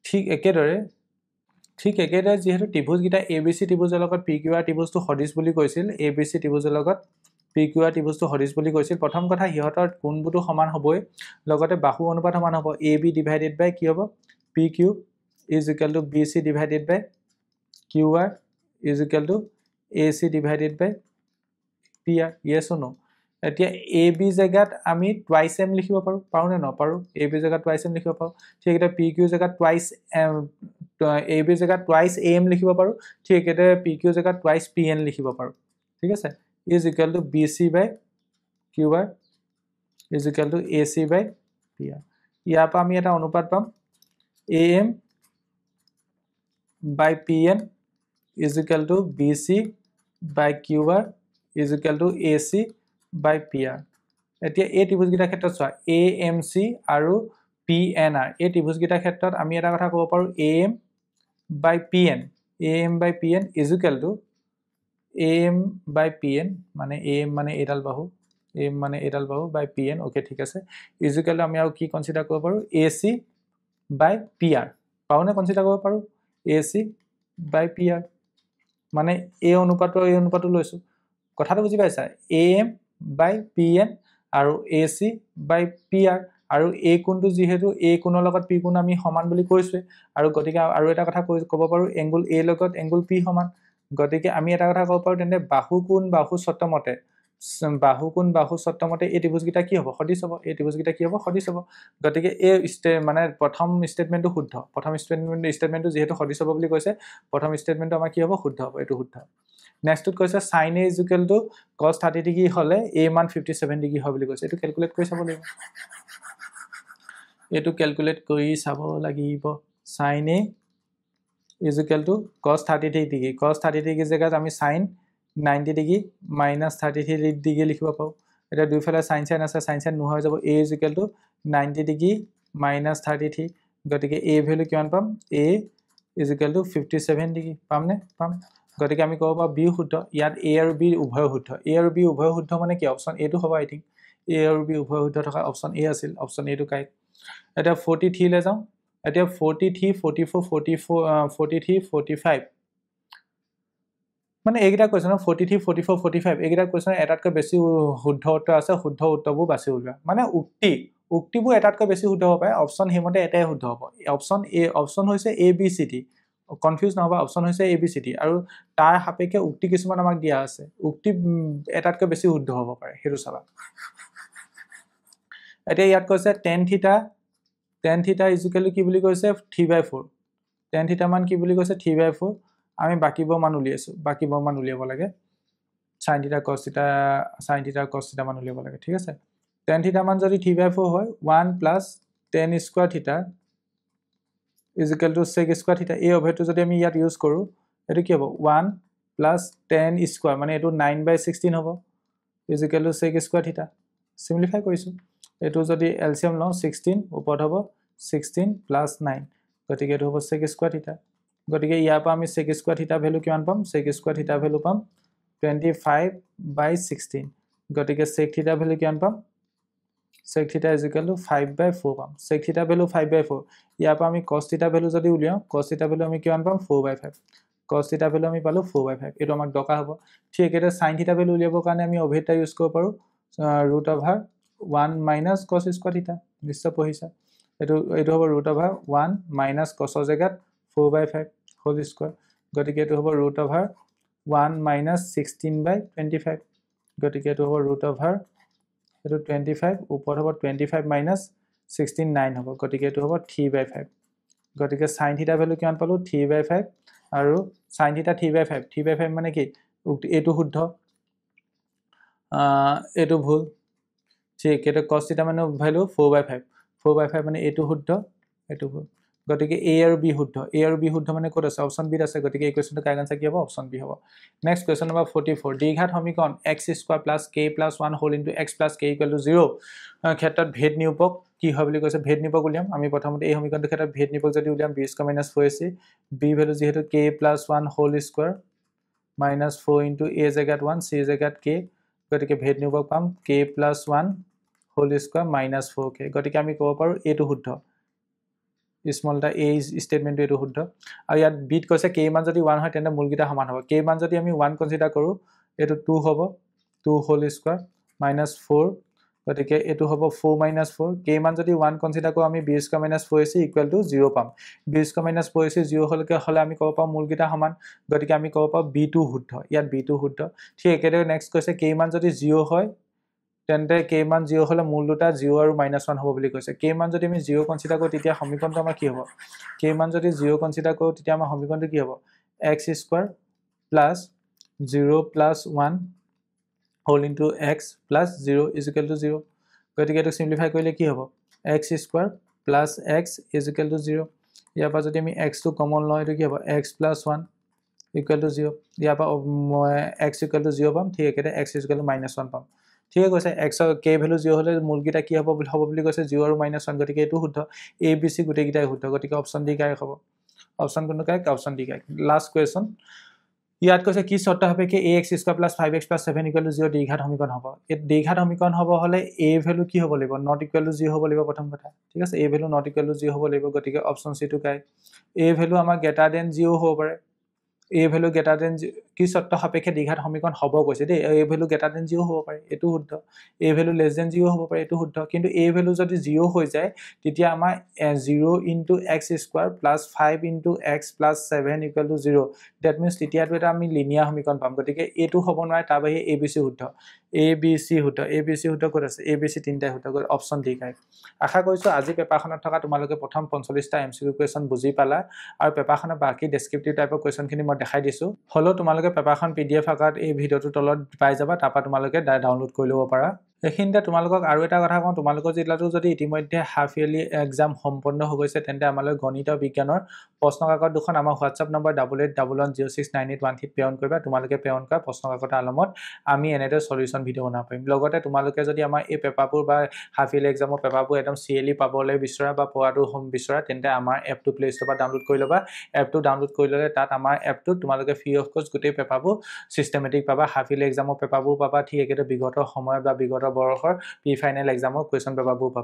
ঠিক একেদৰে যেহেতু ত্ৰিভুজ গিটা ABC ত্ৰিভুজৰ লগত PQR ত্ৰিভুজটো সদিশ বুলি কৈছিল ABC ত্ৰিভুজৰ লগত PQR ত্ৰিভুজটো সদিশ বুলি কৈছিল প্ৰথম কথা হিহতৰ কোণবোটো সমান হ'বই লগতে বাহু অনুপাত সমান হ'ব AB ডিভাইডেড বাই কি হ'ব PQ = BC divided by QR = AC divided by PR yes or no এতিয়া AB জায়গাত আমি twice m লিখিব পাৰো নে নপাৰো AB জায়গাত twice m লিখিব পাৰো ঠিক এটা PQ জায়গাত twice AB জায়গাত twice AM লিখিব পাৰো ঠিক এটা PQ জায়গাত twice PN লিখিব পাৰো ঠিক আছে = BC by QR = AC by PR ইয়াৰ পৰা আমি এটা অনুপাত পাম AM by PN = BC by QR = AC by PR এতিয়া এই ত্ৰিভুজ গিটাৰ ক্ষেত্ৰত চোৱা AMC আৰু PNR এই ত্ৰিভুজ গিটাৰ ক্ষেত্ৰত আমি এটা কথা ক'ব পাৰো AM by PN AM by PN মানে AM মানে এডাল বাহু by PN ওকে ঠিক আছে আমি আৰু কি কনসিডাৰ কৰিব পাৰো AC by PR পাওনে কনসিডাৰ কৰিব পাৰো AC by PR মানে এই অনুপাতটো লৈছো কথাটো বুজি পাইছা AM by PN আৰু AC by PR আৰু A কোণটো যেহেতু A কোণৰ লগত P কোণ আমি সমান বুলি কৈছো আৰু গতিকে আৰু এটা কথা ক'ব পাৰো এংগল A লগত এংগল P সমান গতিকে আমি এটা কথা ক'ব পাৰো তেন্তে বাহু কোণ বাহু চৰ্ত মতে এই ত্ৰিভুজ গিটা কি হ'ব সদিশ হ'ব এই ত্ৰিভুজ গিটা কি হ'ব সদিশ হ'ব গতিকে এই মানে প্ৰথম স্টেটমেন্টটো শুদ্ধ প্ৰথম স্টেটমেন্টটো যেহেতু সদিশ হ'ব বুলি কৈছে প্ৰথম স্টেটমেন্টটো আমাৰ কি হ'ব শুদ্ধ হ'ব এটো শুদ্ধ নেক্সটত কৈছে sin A = cos 30 ডিগ্ৰী হলে A মান 57 ডিগ্ৰী হয় বুলি কৈছে এটো ক্যালকুলেট কৰি চাব লাগিব sin a is equal to cos 33 degree cos 33 জেগাত আমি sin 90 ডিগ্ৰী minus 33 ডিগ্ৰী লিখিব পাৰো এটা দুইফালে sin sin আছে sin sin নোহোৱা হৈ যাব a is equal to 90 degree minus 33 গতিকে a ভ্যালু কিমান পাম a is equal to 57 degree পামনে পাম গতিকে আমি কব পাব b শুদ্ধ ইয়াত a আৰু b উভয় শুদ্ধ a আৰু b উভয় শুদ্ধ মানে কি অপচন a টো হ'ব আই থিংক a আৰু b উভয় শুদ্ধ থকা অপচন a আছিল অপচন a টো কাই এটা 43 লে যাও এটা 43 44 44 43 45 মানে এইটা কোৱেশ্চন 43 44 45 এইটা কোৱেশ্চন এটাতকৈ বেছি শুদ্ধ উত্তৰ আছে শুদ্ধ উত্তৰবোৰ বাছি উলিওৱা মানে উক্তিবোৰ এটাতকৈ বেছি শুদ্ধ হ'ব পাৰে অপচন হেমতে এটাই শুদ্ধ হ'ব অপচন হৈছে a b c d confuse নহবা অপচন হৈছে a b c d আৰু তাৰ সাপেক্ষে উক্তি কিছুমান আমাক দিয়া আছে উক্তি এটাতকৈ বেছি শুদ্ধ হ'ব পাৰে হেতু চাবা এতিয়া ইয়াত কৈছে tan theta is equal to কি বুলি কৈছে 3/4 tan theta মান কি বুলি কৈছে 3/4 আমি বাকিবোৰ মান উলিয়াইছো বাকিবোৰ মান উলিয়াব লাগে sin theta cos theta মান উলিয়াব লাগে ঠিক আছে tan theta মান যদি 3/4 হয় 1 plus tan square theta is equal to sec square theta এই অভিটো যদি আমি ইয়াত ইউজ কৰো এটো কি হ'ব 1 plus tan square মানে এটো 9/16 হ'ব is equal to sec square theta simplify কৰিছো এটো যদি এলসিয়াম লও 16 ওপৰত হ'ব 16 plus 9 গতিকে এটো হ'ব sec square theta গতিকে ইয়াৰ পৰা আমি sec square theta ভ্যালু কিমান পাম sec square theta ভ্যালু পাম 25/16 গতিকে sec theta ভ্যালু কিমান পাম sec theta is equal to 5/4 পাম sec theta ভ্যালু 5/4 ইয়াৰ পৰা আমি cos theta ভ্যালু যদি উলিয়াও cos theta ভ্যালু আমি কিমান পাম 4/5 cos theta ভ্যালু আমি পালো 4/5 এটো আমাক দৰকাৰ হ'ব ঠিক এটা sin theta ভ্যালু উলিয়াবৰ কাৰণে আমি অভিটা ইউজ কৰিব পাৰো √1 minus cos square theta নিশ্চয় পঢ়িছা এটো হ'ব √1 minus cos জেগাত 4/5 whole square গতিকে এটো হ'ব √1 minus 16/25 গতিকে এটো হ'ব এটো 25 ওপৰত হ'ব 25 minus 16 9 হ'ব গতিকে এটো হ'ব 3/5 গতিকে sin theta ভ্যালু কিমান পালো 3/5 আৰু sin theta 3/5 মানে কি এটো শুদ্ধ এটো ভুল ঠিক এটা cos theta মানে ভ্যালু 4/5 মানে এটো শুদ্ধ এটো ভুল গতিকে a আৰু b শুদ্ধ মানে কোড আছে অপচন b আছে গতিকে এই কোৱেশ্চনটো কাৰেক্ট আনসাৰ কি হ'ব অপচন b হ'ব নেক্সট কোৱেশ্চন নম্বৰ 44 দ্বিঘাত সমীকৰণ x² + k + 1 whole into x + k = 0 ক্ষেত্ৰত ভেদ নিৰূপক কি হয় বুলি কৈছে ভেদ নিৰূপক উলিয়াম আমি প্ৰথমতে এই সমীকৰণটোৰ ক্ষেত্ৰত ভেদ নিৰূপক যদি উলিয়াম b² - 4ac b ভ্যালু যেহেতু k + 1 whole square -4 into a জেগাত 1 c জেগাত k গতিকে ভেদ নিৰূপক পাম k + 1 হোল স্কয়াৰ -4k গতিকে আমি ক'ব পাৰো এটো শুদ্ধ স্মল টা a স্টেটমেন্ট এটো শুদ্ধ আৰু ইয়াত b ত কৈছে k মান যদি 1 হয় তেন্তে মূলকিটা সমান হ'ব k মান যদি আমি 1 কনসিডাৰ কৰো এটো 2 হ'ব 2 হোল স্কয়াৰ -4 গতিকে এটো হ'ব 4 - 4 k মান যদি 1 কনসিডাৰ কৰো আমি b² - 4ac = 0 পাম b² - 4ac 0 হলে আমি ক'ব পাম মূলকিটা সমান গতিকে আমি ক'ব পাম b2 শুদ্ধ ইয়াত b2 শুদ্ধ ঠিক একেদৰে নেক্সট কৈছে k মান যদি 0 হয় তেন্তে k মান 0 হলে মূল দুটা 0 আৰু -1 হ'ব বুলি কৈছে k মান যদি আমি 0 কনসিডাৰ কৰো তেতিয়া সমীকৰণটো আমাৰ কি হ'ব k মান যদি 0 কনসিডাৰ কৰো তেতিয়া আমাৰ সমীকৰণটো কি হ'ব x² + 0 + 1 হোল ইনটু x + 0 = 0 গতিকে এটো সিম্পলিফাই কৰিলে কি হ'ব x² + x = 0 ইয়াৰ পৰা যদি আমি x টো কমন লওঁ এটো কি হ'ব x + 1 = 0 ইয়াৰ পৰা x = 0 পাম ঠিক একেদৰে x = -1 পাম ঠিক আছে x k ভ্যালু 0 হলে মূলকিটা কি হ'ব বুলি কৈছে 0 আৰু -1 গতিকে এটো শুদ্ধ a b c গুটেকিটাই শুদ্ধ গতিকে অপচন ডি কাৰেক্ট হ'ব অপচন কোনটো correct option D correct last question ইয়াত কৈছে কি শৰ্ত সাপেক্ষে ax² + 5x + 7 = 0 দ্বিঘাত সমীকৰণ হ'ব এই দ্বিঘাত সমীকৰণ হ'ব হলে a ভ্যালু কি হ'ব লাগিব not equal to 0 হ'ব লাগিব প্ৰথম কথা ঠিক আছে a value not equal to 0 হ'ব লাগিব গতিকে অপচন সি টো কাৰেক্ট a ভ্যালু আমাৰ গ্ৰেটাৰ দেন 0 হ'ব পাৰে a ভ্যালু গ্ৰেটাৰ দেন কি শৰ্ত সাপেক্ষে দ্বিঘাত সমীকৰণ হ'ব কৈছে দেই a ভ্যালু গ্ৰেটাৰ দেন 0 হ'ব পাৰে এটো শুদ্ধ a ভ্যালু লেস দেন 0 হ'ব পাৰে এটো শুদ্ধ কিন্তু a ভ্যালু যদি 0 হৈ যায় তেতিয়া আমাৰ 0 * x² + 5 * x + 7 = 0 দ্যাট মিন্স তেতিয়াটো এটা আমি লিনিয়াৰ সমীকৰণ পাম গতিকে এটো হ'ব নোৱাৰে তাৰ বাহিৰে a b c শুদ্ধ a b c শুদ্ধ ক'ত আছে a b c তিনটাই শুদ্ধ গতিকে অপচন ডি কাৰেক্ট আশা কৰিছো আজি পেপাৰখনত থকা তোমালোকে প্ৰথম 45টা MCQ কোৱেশ্চন বুজি পালা আৰু পেপাৰখনৰ বাকি ডেসক্ৰিপটিভ টাইপৰ কোৱেশ্চনখিনি মই দেখাই দিছো হলো তোমালোকে পেপাৰখন PDF আকাৰত এই ভিডিওটোৰ তলত পাই যাবা তাৰপা তোমালোকে ডাউনলোড কৰি ল'ব পাৰা এইখিনিতে তোমালোকক আৰু এটা কথা কওঁ, তোমালোকৰ জিলাতো যদি ইতিমধ্যে হাফ ইয়াৰলি এক্সাম সম্পন্ন হৈ গৈছে তেন্তে আমালৈ গণিত বিজ্ঞানৰ প্ৰশ্ন কাকত দুখন আমাৰ হোৱাটছআপ নম্বৰ 8811069813 প্ৰেৰণ কৰিবা। তোমালোকে প্ৰেৰণ কৰা প্ৰশ্ন কাকতৰ আলমত আমি এনেদৰে সলিউশন ভিডিঅ' বনাব পাৰিম। লগতে তোমালোকে যদি আমাৰ এই পেপাৰবোৰ বা হাফ ইয়াৰলি এক্সামৰ পেপাৰবোৰ একদম চিৰিয়েলি পাবলৈ বিচৰা বা পোৱাটো বিচৰা তেন্তে আমাৰ এপটো প্লে ষ্ট'ৰৰ পৰা ডাউনলোড কৰি ল'বা। এপটো ডাউনলোড কৰি ল'লে তাত আমাৰ এপটোত তোমালোকে ফ্ৰী অফ কষ্ট গোটেই পেপাৰবোৰ চিষ্টেমেটিক পাবা। হাফ ইয়াৰলি এক্সামৰ পেপাৰবোৰ পাবা, ঠিক একেদৰে বিগত সময়ত বা বিগত বৰ্ষৰ প্ৰি ফাইনেল এক্সামৰ কুৱেশ্যন পেপাৰবোৰ পাবা।